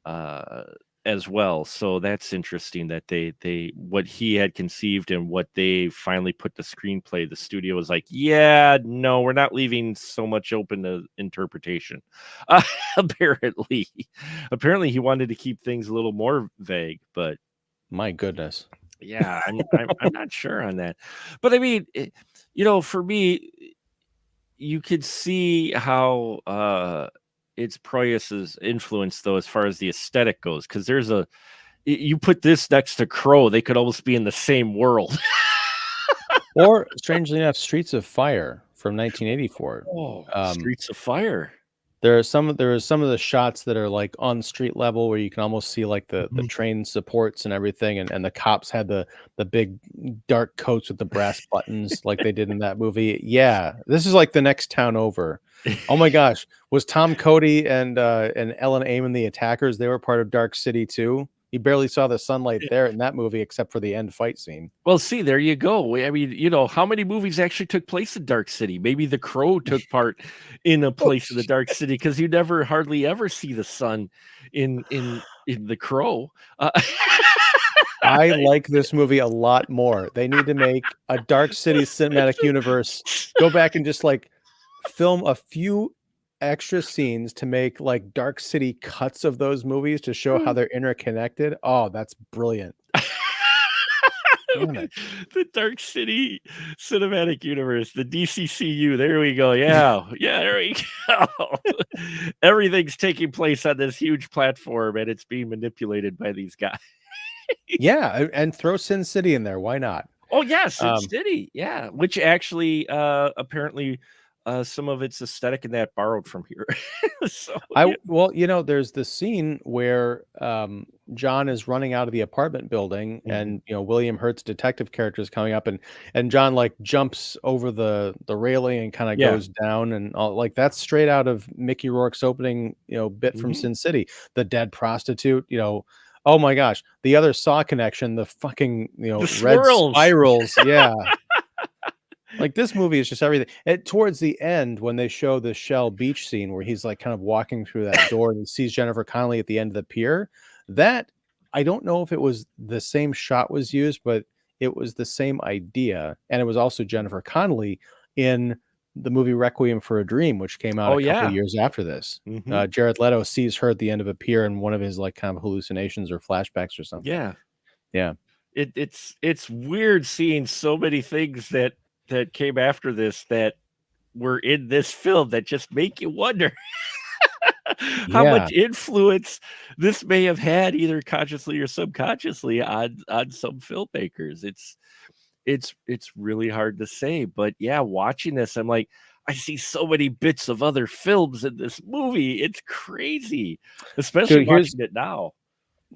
Uh, as well. So that's interesting that they what he had conceived and what they finally put the screenplay. The studio was like, yeah, no, we're not leaving so much open to interpretation. Uh, apparently, apparently he wanted to keep things a little more vague, but My goodness. yeah, I'm not sure on that. But I mean, for me, you could see how it's Proyas's influence though, as far as the aesthetic goes, because you put this next to Crow, they could almost be in the same world. Or strangely enough, Streets of Fire from 1984. Oh, Streets of Fire. There are some of the shots that are like on street level where you can almost see like the Mhm. train supports and everything, and the cops had the big dark coats with the brass buttons like they did in that movie. Yeah, this is like the next town over. Oh my gosh, was Tom Cody and Ellen Eamon the attackers? They were part of Dark City too. You barely saw the sunlight there in that movie except for the end fight scene. Well, see, there you go. I mean, how many movies actually took place in Dark City? Maybe The Crow took part in a Oh, place in the Dark City, because you never hardly ever see the sun in The Crow. I like this movie a lot more. They need to make a Dark City cinematic universe. Go back and just like film a few extra scenes to make like Dark City cuts of those movies to show how they're interconnected. Oh, that's brilliant. Damn it. The Dark City Cinematic Universe, the DCCU. There we go. Yeah, yeah, there we go. Everything's taking place on this huge platform, and it's being manipulated by these guys. Yeah, and throw Sin City in there. Why not? Oh yes, Sin Um, City. Yeah, which actually apparently some of its aesthetic in that borrowed from here. So yeah. Well, there's this scene where John is running out of the apartment building, Mhm. and William Hurt's detective character is coming up, and John like jumps over the railing and kind of Yeah. goes down, and all, like that's straight out of Mickey Rourke's opening bit from Mhm. Sin City, the dead prostitute. Oh my gosh, the other Saw connection, the fucking The red swirls. spirals, yeah. Like, this movie is just everything. Towards the end, when they show the Shell Beach scene where he's, like, kind of walking through that door and he sees Jennifer Connelly at the end of the pier, that I don't know if it was the same shot was used, but it was the same idea, and it was also Jennifer Connelly in the movie Requiem for a Dream, which came out Oh a couple of yeah. years after this. Mhm. Jared Leto sees her at the end of a pier in one of his, like, kind of hallucinations or flashbacks or something. Yeah. Yeah. It's weird seeing so many things that came after this that were in this film that just make you wonder how Yeah. much influence this may have had, either consciously or subconsciously, on some filmmakers. It's really hard to say, but yeah, watching this, I'm like, I see so many bits of other films in this movie. It's crazy, especially Dude, watching it now.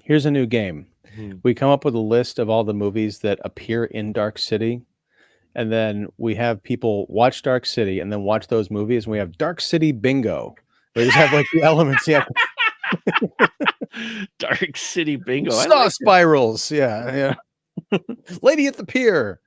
here's a new game. Mhm. We come up with a list of all the movies that appear in Dark City, and then we have people watch Dark City and then watch those movies, and we have Dark City bingo. We just have like the elements. Yeah. Dark City Bingo. I Saw like spirals. Yeah. Yeah. Lady at the pier.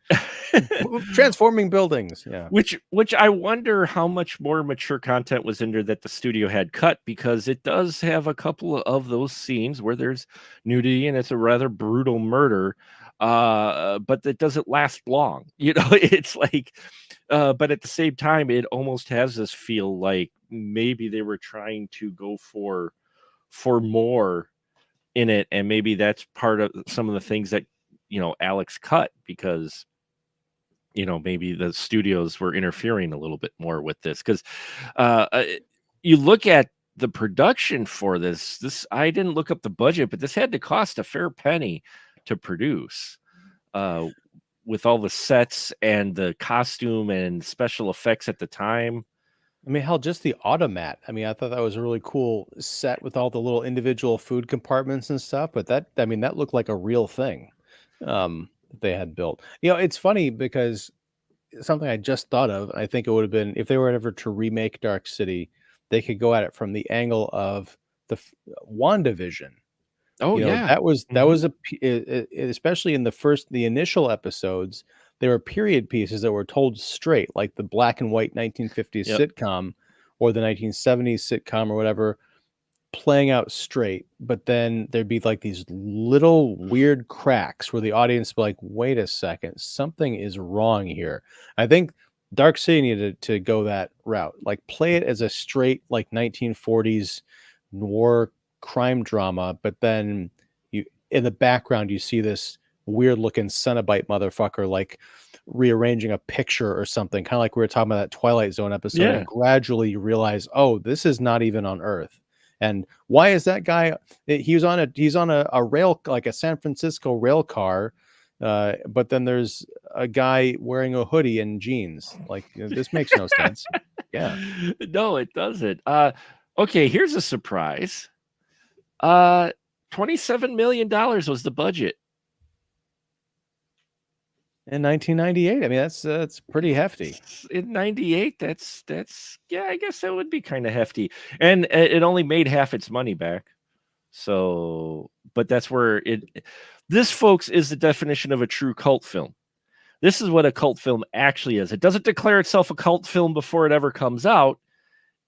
it. Transforming buildings. Yeah. Which I wonder how much more mature content was in there that the studio had cut, because it does have a couple of those scenes where there's nudity and it's a rather brutal murder, but that doesn't last long. It's like, but at the same time, it almost has this feel like maybe they were trying to go for more in it, and maybe that's part of some of the things that Alex cut, because maybe the studios were interfering a little bit more with this, because you look at the production for this, I didn't look up the budget, but this had to cost a fair penny to produce, uh with all the sets and the costume and special effects at the time. I mean, hell, just the automat. I mean, I thought that was a really cool set with all the little individual food compartments and stuff. But I mean, that looked like a real thing that they had built. It's funny because something I just thought of. I think it would have been if they were ever to remake Dark City, they could go at it from the angle of the WandaVision. Oh yeah. That was especially in the initial episodes, there were period pieces that were told straight, like the black and white 1950s Yep. sitcom or the 1970s sitcom or whatever, playing out straight. But then there'd be like these little weird cracks where the audience would be like, wait a second, something is wrong here. I think Dark City needed to go that route, like play it as a straight like 1940s noir crime drama, but then you in the background you see this weird looking Cenobite motherfucker like rearranging a picture or something, kind of like we were talking about that Twilight Zone episode, Yeah. and gradually you realize, oh, this is not even on Earth. And why is that guy? He's on a rail, like a San Francisco rail car, but then there's a guy wearing a hoodie and jeans. Like, this makes no sense. Yeah. No, it doesn't. Okay, here's a surprise. $27 million was the budget. In 1998, I mean, that's pretty hefty. In 98, that's yeah, I guess that would be kind of hefty. And it only made half its money back. So, but that's where this, folks, is the definition of a true cult film. This is what a cult film actually is. It doesn't declare itself a cult film before it ever comes out.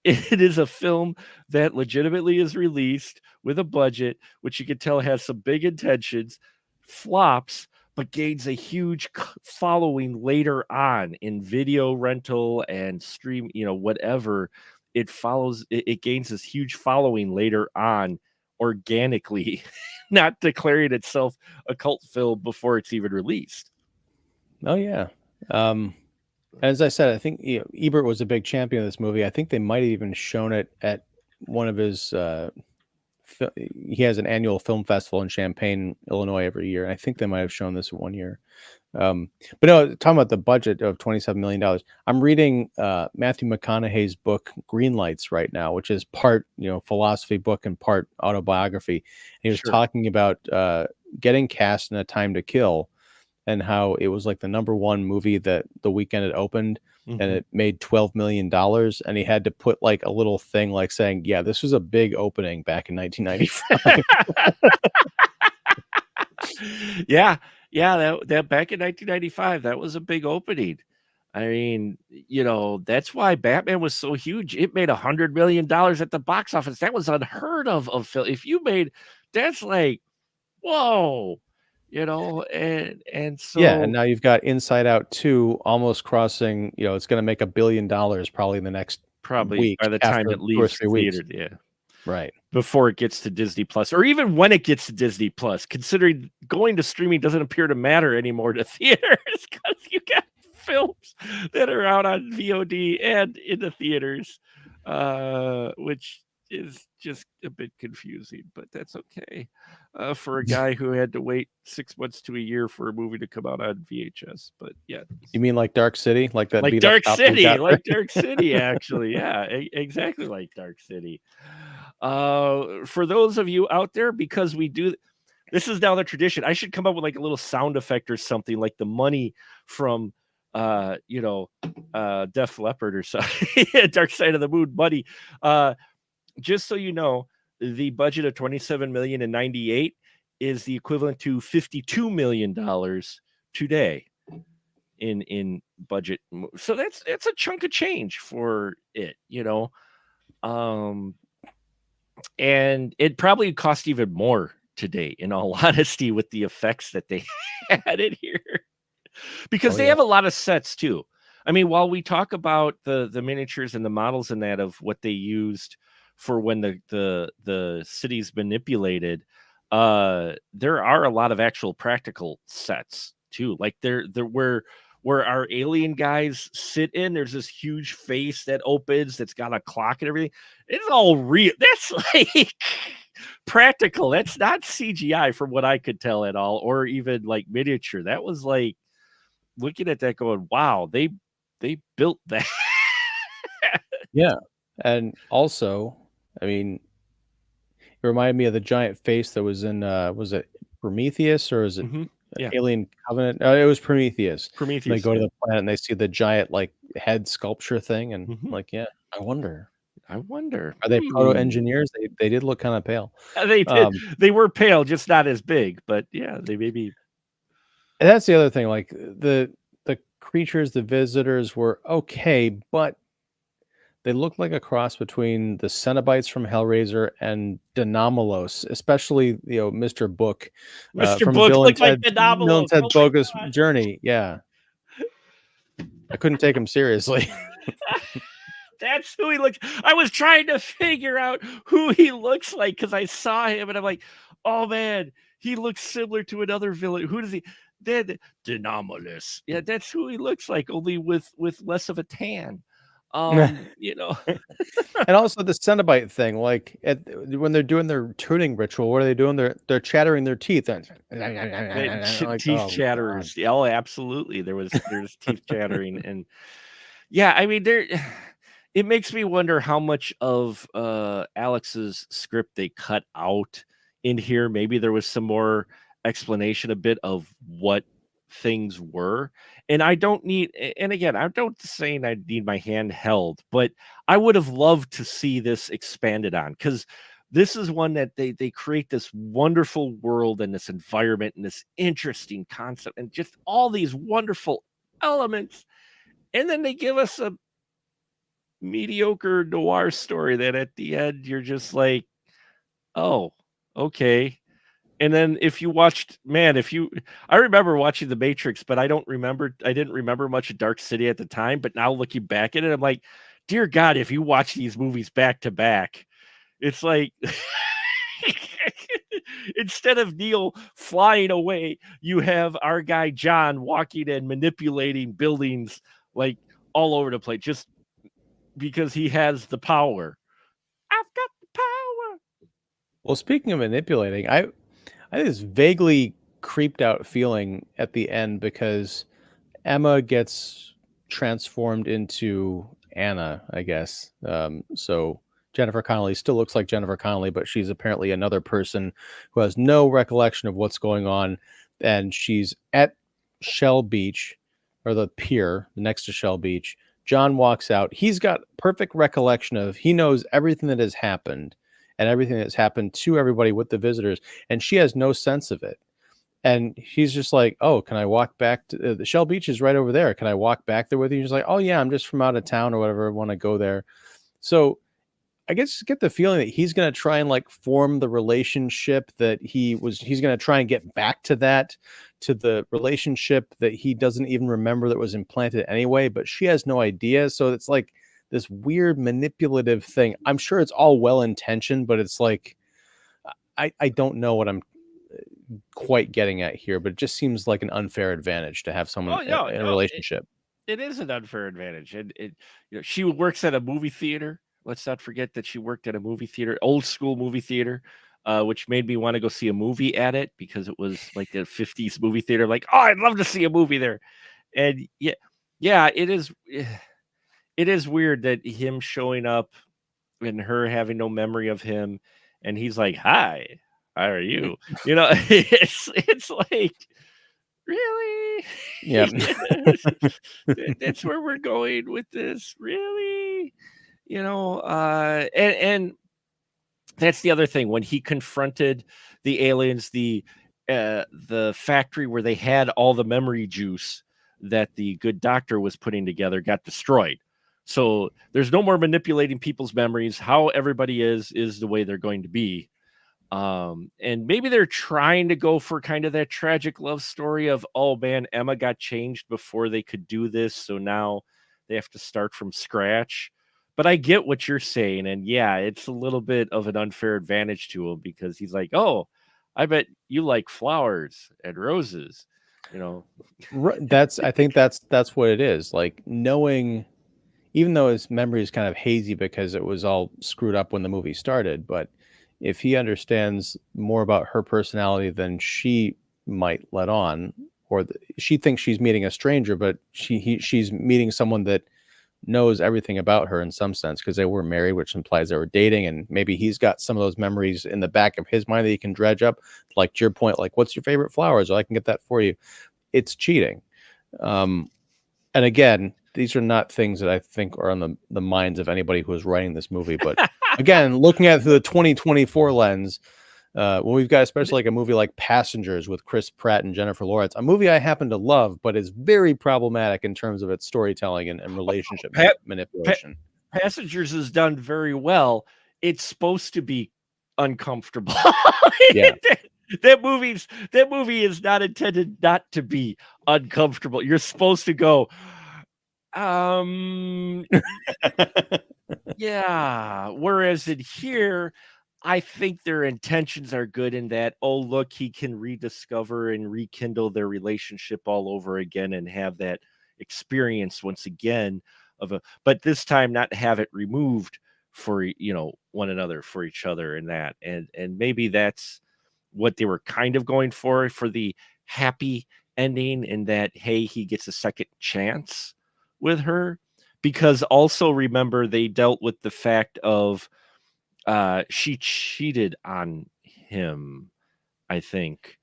It is a film that legitimately is released with a budget, which you can tell has some big intentions, flops, but gains a huge following later on in video rental and stream, whatever. It gains this huge following later on organically, not declaring itself a cult film before it's even released. Oh yeah. As I said, I think Ebert was a big champion of this movie. I think they might have even shown it at one of his. He has an annual film festival in Champaign, Illinois, every year. And I think they might have shown this one year. But no, talking about the budget of $27 million, I'm reading Matthew McConaughey's book Green Lights right now, which is part philosophy book and part autobiography. And he was talking about getting cast in A Time to Kill, and how it was like the #1 movie that the weekend it opened, and it made $12 million. And he had to put like a little thing like saying, yeah, this was a big opening back in 1995. Yeah. That back in 1995, that was a big opening. I mean, that's why Batman was so huge. It made $100 million at the box office. That was unheard of film. If you made, that's like, whoa. And so yeah, and now you've got Inside Out 2 almost crossing, it's going to make $1 billion probably in the next week, by the time it leaves theaters. Yeah, right, before it gets to Disney Plus, or even when it gets to Disney Plus, considering going to streaming doesn't appear to matter anymore to theaters, because you got films that are out on VOD and in the theaters, which is just a bit confusing, but that's okay for a guy who had to wait 6 months to a year for a movie to come out on VHS. But yeah, you mean like Dark City, like that, like Dark City, like Dark City, actually, yeah, exactly like Dark City. For those of you out there, because we do. This is now the tradition. I should come up with like a little sound effect or something, like the money from Def Leppard or something, Dark Side of the Moon money. Just so you know, the budget of $27 million in 98 is the equivalent to $52 million today in budget. So that's a chunk of change for it, and it probably cost even more today, in all honesty, with the effects that they had in here, because they have a lot of sets too. I mean, while we talk about the miniatures and the models and that of what they used for when the city's manipulated, there are a lot of actual practical sets too. Like there where our alien guys sit in, there's this huge face that opens that's got a clock and everything. It's all real. That's like practical. That's not CGI from what I could tell at all, or even like miniature. That was like looking at that going, wow, they built that. Yeah. And also, I mean, it reminded me of the giant face that was in was it Prometheus, or is it Alien Covenant? It was Prometheus. They go to the planet and they see the giant like head sculpture thing, and like, yeah, I wonder. Are they proto engineers? They did look kind of pale. They did. They were pale, just not as big. But yeah, they may be. And that's the other thing. Like the creatures, the visitors were okay, but they looked like a cross between the Cenobites from Hellraiser and Denomalos, especially Mr. Book, Mr. Book looked like Denomalos. Bill and Ted's Bogus Journey. Yeah, I couldn't take him seriously. That's who he looks. I was trying to figure out who he looks like because I saw him and I'm like, oh man, he looks similar to another villain. Who does he? then Denomalous. Yeah, that's who he looks like, only with less of a tan. You know, And also the Cenobite thing, like when they're doing their tuning ritual, what are they doing? They're chattering their teeth and like, teeth oh god. chatterers. Oh, absolutely. There's teeth chattering, and yeah, I mean there. It makes me wonder how much of Alex's script they cut out in here. Maybe there was some more explanation, a bit of what things were. And I don't need, and again, I don't saying I need my hand held, but I would have loved to see this expanded on, because this is one that they create this wonderful world and this environment and this interesting concept and just all these wonderful elements, and then they give us a mediocre noir story that at the end you're just like, oh, okay. And then if you watched, man, if you, I remember watching The Matrix, but I didn't remember much of Dark City at the time. But now looking back at it, I'm like, dear God, if you watch these movies back to back, it's like, instead of Neil flying away, you have our guy John walking and manipulating buildings like all over the place, just because he has the power. I've got the power. Well, speaking of manipulating, I had this vaguely creeped out feeling at the end because Emma gets transformed into Anna, I guess. So Jennifer Connelly still looks like Jennifer Connelly, but she's apparently another person who has no recollection of what's going on. And she's at Shell Beach, or the pier next to Shell Beach. John walks out. He's got perfect recollection of, he knows everything that has happened and everything that's happened to everybody with the visitors. And she has no sense of it. And he's just like, "Oh, can I walk back to the Shell Beach is right over there. Can I walk back there with you?" He's like, "Oh yeah, I'm just from out of town or whatever. I want to go there." So I guess get the feeling that he's going to try and like form the relationship that he's going to try and get back to the relationship that he doesn't even remember that was implanted anyway, but she has no idea. So it's like this weird manipulative thing. I'm sure it's all well intentioned, but it's like, I don't know what I'm quite getting at here, but it just seems like an unfair advantage to have someone Oh no, in a no, relationship. it is an unfair advantage, and she works at a movie theater. Let's not forget that she worked at a movie theater, old school movie theater, which made me want to go see a movie at it because it was like a '50s movie theater. Like, oh, I'd love to see a movie there, and yeah, yeah, it is. It is weird that him showing up and her having no memory of him, and he's like, "Hi, how are you?" You know, it's like, really? Yeah. That's where we're going with this, really? You know, and that's the other thing. When he confronted the aliens, the factory where they had all the memory juice that the good doctor was putting together got destroyed. So there's no more manipulating people's memories. How everybody is the way they're going to be. And maybe they're trying to go for kind of that tragic love story of, oh man, Emma got changed before they could do this, so now they have to start from scratch. But I get what you're saying, and yeah, it's a little bit of an unfair advantage to him because he's like, oh, I bet you like flowers and roses, you know. That's I think that's what it is. Like knowing, even though his memory is kind of hazy because it was all screwed up when the movie started, but if he understands more about her personality than she might let on, or she thinks she's meeting a stranger, but she's meeting someone that knows everything about her in some sense because they were married, which implies they were dating, and maybe he's got some of those memories in the back of his mind that he can dredge up. Like to your point, like what's your favorite flowers? Or I can get that for you. It's cheating. Um, and again, these are not things that I think are on the minds of anybody who is writing this movie. But again, looking at it through the 2024 lens, when we've got especially like a movie like Passengers with Chris Pratt and Jennifer Lawrence, a movie I happen to love, but is very problematic in terms of its storytelling and relationship manipulation. Passengers is done very well. It's supposed to be uncomfortable. Yeah. That movie is not intended not to be uncomfortable. You're supposed to go, um, yeah. Whereas in here, I think their intentions are good in that, oh, look, he can rediscover and rekindle their relationship all over again and have that experience once again of a, but this time not have it removed for, one another, for each other, and that. And maybe that's what they were kind of going for the happy ending, in that, hey, he gets a second chance with her. Because also remember, they dealt with the fact of, she cheated on him, I think,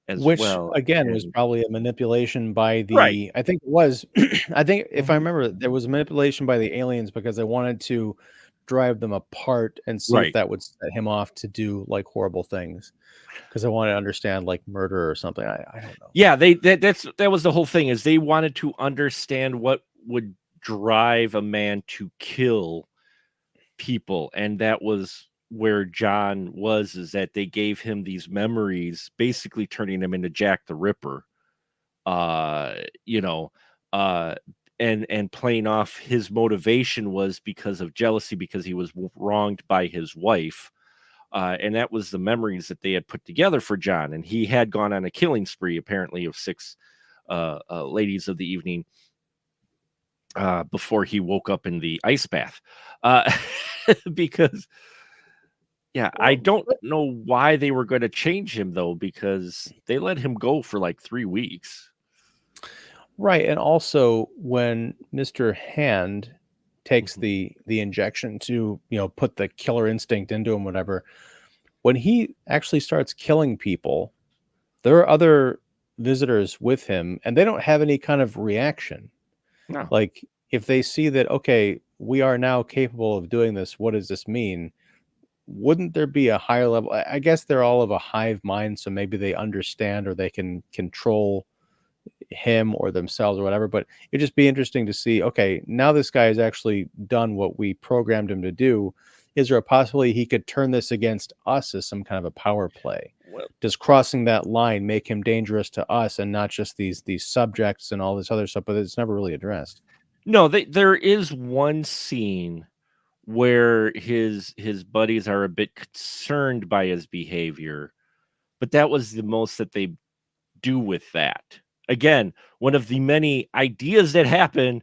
as Which well, again was and probably a manipulation by right, the I think it was I think if I mhm, remember, there was a manipulation by the aliens because they wanted to drive them apart and see if right. that would set him off to do, like, horrible things. Because I wanted to understand, like, murder or something. I don't know. Yeah, that was the whole thing, is they wanted to understand what would drive a man to kill people, and that was where John was, is that they gave him these memories, basically turning him into Jack the Ripper, uh, you know, uh, and playing off his motivation was because of jealousy, because he was wronged by his wife. And that was the memories that they had put together for John. And he had gone on a killing spree, apparently, of six ladies of the evening, before he woke up in the ice bath. Uh, because, yeah, I Well, don't know why they were going to change him, though, because they let him go for like 3 weeks. right, and also when Mr. Hand takes Mhm. the injection to, put the killer instinct into him, whatever, when he actually starts killing people, there are other visitors with him, and they don't have any kind of reaction. No. Like, if they see that, okay, we are now capable of doing this, what does this mean? Wouldn't there be a higher level? I guess they're all of a hive mind, so maybe they understand or they can control him or themselves or whatever. But it'd just be interesting to see, okay, now this guy has actually done what we programmed him to do. Is there a possibility he could turn this against us as some kind of a power play? Well, Does crossing that line make him dangerous to us and not just these subjects and all this other stuff? But it's never really addressed. no, there is one scene where his buddies are a bit concerned by his behavior, but that was the most that they do with that. Again, one of the many ideas that happen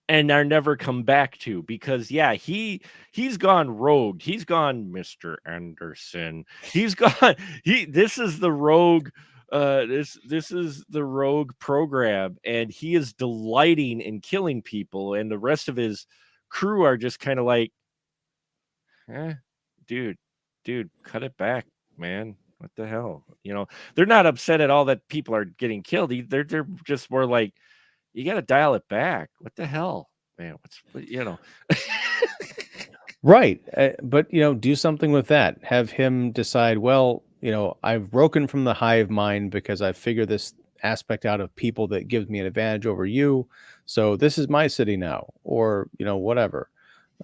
and are never come back to, because yeah, he's gone rogue. He's gone Mr. Anderson. He's gone he this is the rogue, this is the rogue program, and he is delighting in killing people, and the rest of his crew are just kind of like, eh, dude, cut it back, man. What the hell? They're not upset at all that people are getting killed. They're just more like, you got to dial it back. What the hell, man? Right. But, do something with that. Have him decide, well, I've broken from the hive mind because I figured this aspect out of people that gives me an advantage over you. So this is my city now, or, whatever.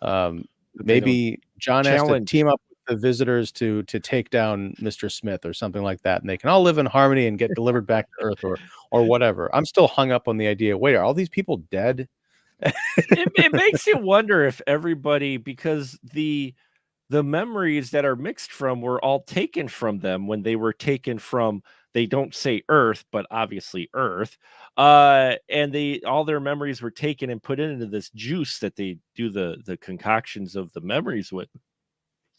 Um, But they don't maybe John has to challenge. team up with the visitors to take down Mr. Smith or something like that, and they can all live in harmony and get delivered back to Earth or whatever. I'm still hung up on the idea. Wait, are all these people dead? It makes you wonder if everybody, because the memories that are mixed from were all taken from them when they were taken from, they don't say Earth, but obviously Earth. And they all their memories were taken and put into this juice that they do the concoctions of the memories with.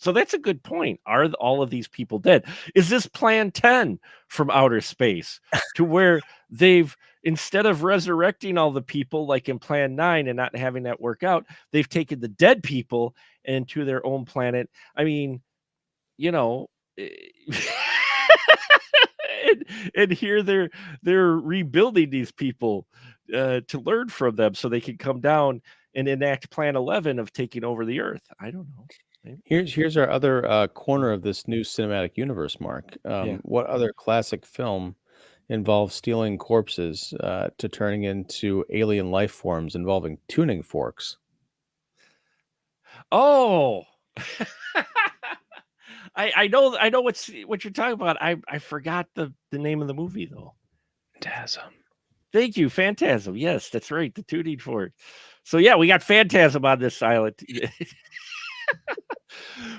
So that's a good point. Are all of these people dead? Is this Plan 10 from outer space, to where they've, instead of resurrecting all the people like in Plan 9 and not having that work out, they've taken the dead people into their own planet? I mean, you know, eh, and, and here they're rebuilding these people, to learn from them so they can come down and enact Plan 11 of taking over the Earth. I don't know. Maybe. Here's our other corner of this new cinematic universe, Mark. Yeah. What other classic film involves stealing corpses to turning into alien life forms involving tuning forks? Oh, I know what you're talking about. I forgot the name of the movie, though. Phantasm. Thank you, Phantasm. Yes, that's right. The tuning fork. So yeah, we got Phantasm on this island.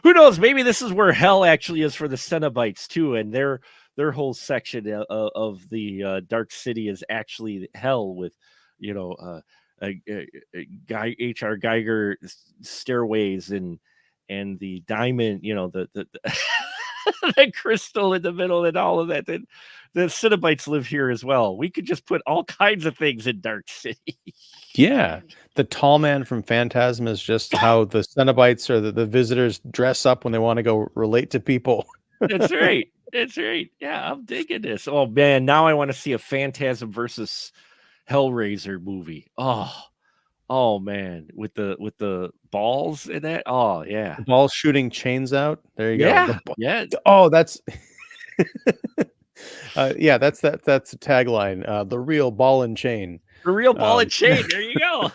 Who knows? Maybe this is where hell actually is for the Cenobites too, and their whole section of the Dark City is actually hell with, you know, Guy H.R. Geiger stairways and the diamond, you know, the the crystal in the middle and all of that. The Cenobites live here as well. We could just put all kinds of things in Dark City. Yeah. The tall man from Phantasm is just how the Cenobites or the visitors dress up when they want to go relate to people. That's right. That's right. Yeah, I'm digging this. Oh man, now I want to see a Phantasm versus Hellraiser movie. Oh man, with the balls in that. Oh yeah. The ball's shooting chains out. There you go. Yeah. Yeah. Oh, that's yeah, that's the tagline. The real ball and chain. The real ball and Um, chain. There you go.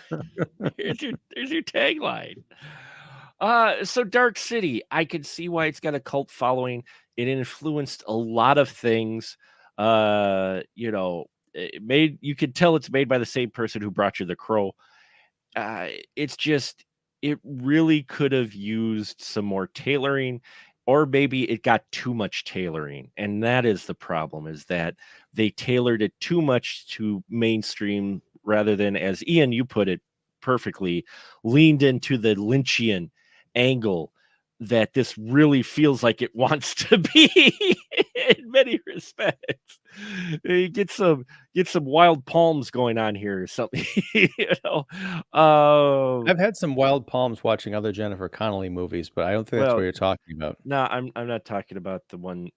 There's your tagline. So Dark City, I can see why it's got a cult following. It influenced a lot of things. You know, you could tell it's made by the same person who brought you The Crow. It's just it really could have used some more tailoring, or maybe it got too much tailoring, and that is the problem, is that they tailored it too much to mainstream rather than, as Ian, you put it perfectly, leaned into the Lynchian angle that this really feels like it wants to be in many respects. You get some wild palms going on here or something. you know. I've had some wild palms watching other Jennifer Connelly movies, but I don't think that's what Well, you're talking about. no, I'm not talking about the one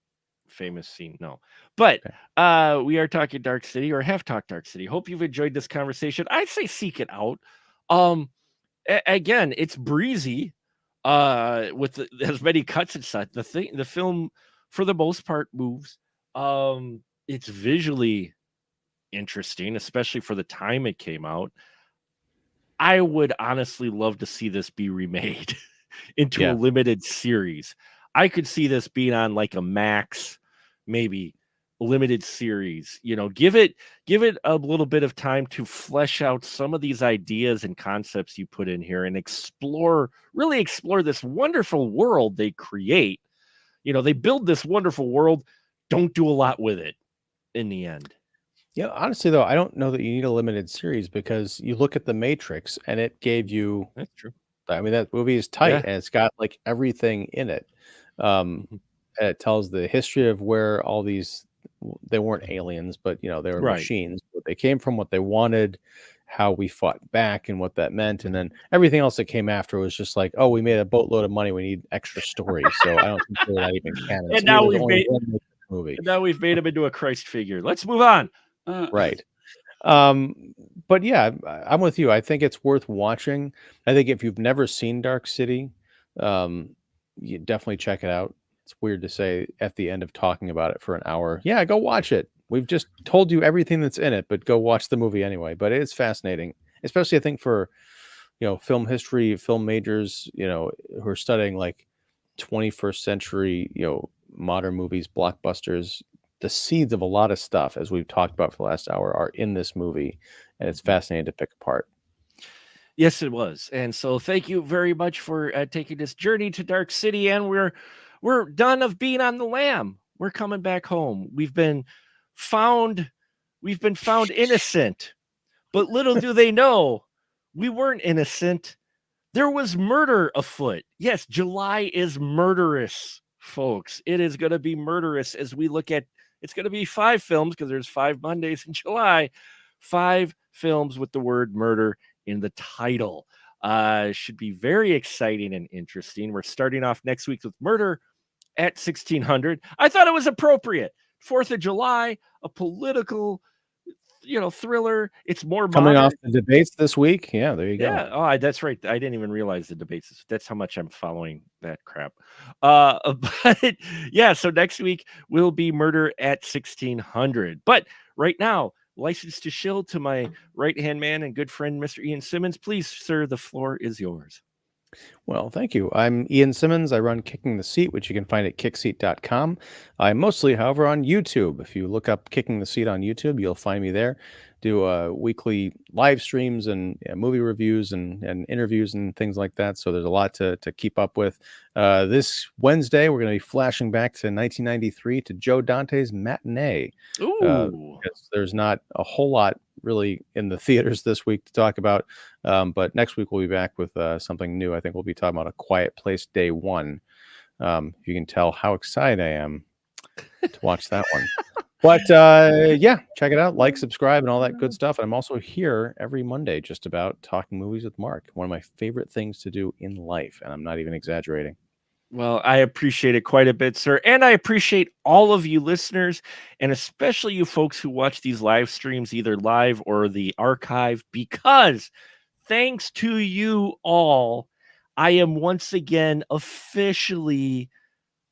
famous scene. No. But Okay. we are talking Dark City, or have talked Dark City. Hope you've enjoyed this conversation. I'd say seek it out. Um again, it's breezy with as many cuts and such. The film for the most part moves. It's visually interesting, especially for the time it came out. I would honestly love to see this be remade into a Yeah. limited series. I could see this being on like a Max, maybe limited series. You know, give it a little bit of time to flesh out some of these ideas and concepts you put in here and really explore this wonderful world they create. You know, they build this wonderful world, don't do a lot with it in the end. Yeah, honestly though, I don't know that you need a limited series because you look at The Matrix and it gave you, That's true. I mean, that movie is tight Yeah. and it's got like everything in it. Um, Mhm. and it tells the history of where all these, they weren't aliens, but you know, they were Right. machines, what they came from, what they wanted, how we fought back and what that meant. And then everything else that came after was just like, oh, we made a boatload of money. We need extra stories. So I don't consider that even canon. And To me, now there's we've only made one Matrix movie. and now we've made him into a Christ figure. Let's move on. Right. But yeah, I'm with you. I think it's worth watching. I think if you've never seen Dark City, um, you definitely check it out. It's weird to say at the end of talking about it for an hour. Yeah, go watch it. We've just told you everything that's in it, but go watch the movie anyway. But it's fascinating, especially I think for film history, film majors, who are studying like 21st century, modern movies, blockbusters. The seeds of a lot of stuff, as we've talked about for the last hour, are in this movie, and it's Mhm. fascinating to pick apart. Yes, it was. And so thank you very much for taking this journey to Dark City. And we're done of being on the lam. We're coming back home. Found we've been found innocent. But little do they know, we weren't innocent. There was murder afoot. Yes, July is murderous, folks. It is going to be murderous as we look at it's going to be 5 films because there's 5 Mondays in July. 5 films with the word murder in the title. Should be very exciting and interesting. We're starting off next week with Murder at 1600. I thought it was appropriate. 4th of July, a political, thriller. It's more Coming modern. off the debates this week, yeah, there you go. Yeah. Oh, that's right. I didn't even realize the debates. That's how much I'm following that crap. But yeah, so next week will be Murder at 1600. But right now, license to shill to my right hand man and good friend, Mr. Ian Simmons. Please, sir, the floor is yours. Well, thank you. I'm Ian Simmons. I run Kicking the Seat, which you can find at kickseat.com. I'm mostly, however, on YouTube. If you look up Kicking the Seat on YouTube, you'll find me there. Do weekly live streams and movie reviews and interviews and things like that. So there's a lot to keep up with. This Wednesday, we're going to be flashing back to 1993 to Joe Dante's Matinee. Ooh. Because there's not a whole lot really in the theaters this week to talk about. But next week we'll be back with something new. I think we'll be talking about A Quiet Place Day One. If you can tell how excited I am to watch that one. But yeah, check it out, like, subscribe, and all that good stuff. And I'm also here every Monday just about talking movies with Mark. One of my favorite things to do in life, and I'm not even exaggerating. Well, I appreciate it quite a bit, sir. And I appreciate all of you listeners, and especially you folks who watch these live streams, either live or the archive, because thanks to you all, I am once again officially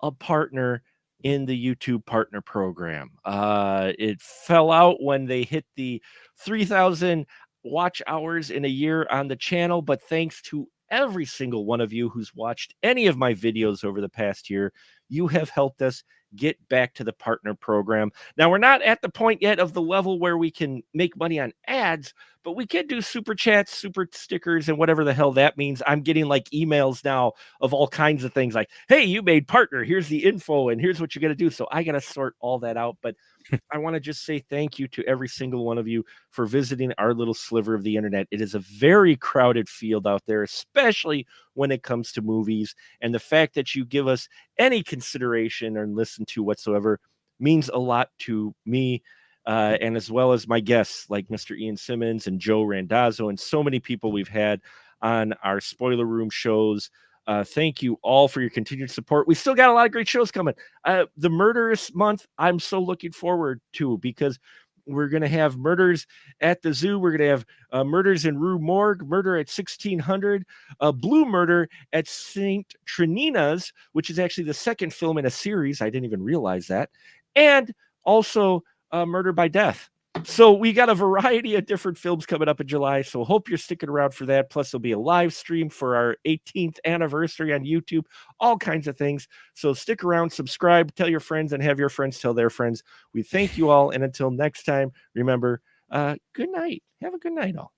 a partner in the YouTube partner program. It fell out when they hit the 3,000 watch hours in a year on the channel, but thanks to every single one of you who's watched any of my videos over the past year, you have helped us get back to the partner program. Now, we're not at the point yet of the level where we can make money on ads, but we can do super chats, super stickers, and whatever the hell that means. I'm getting like emails now of all kinds of things like, hey, you made partner, here's the info, and here's what you got to do. So I got to sort all that out. But I want to just say thank you to every single one of you for visiting our little sliver of the internet. It is a very crowded field out there, especially when it comes to movies. And the fact that you give us any consideration or listen to whatsoever means a lot to me. And as well as my guests like Mr. Ian Simmons and Joe Randazzo and so many people we've had on our spoiler room shows. Thank you all for your continued support. We still got a lot of great shows coming. The Murderous Month, I'm so looking forward to, because we're going to have Murders at the Zoo. We're going to have Murders in Rue Morgue, Murder at 1600, Blue Murder at St. Trinina's, which is actually the second film in a series. I didn't even realize that. And also Murder by Death. So we got a variety of different films coming up in July. So hope you're sticking around for that. Plus, there'll be a live stream for our 18th anniversary on YouTube, all kinds of things. So stick around, subscribe, tell your friends, and have your friends tell their friends. We thank you all. And until next time, remember, good night. Have a good night, all.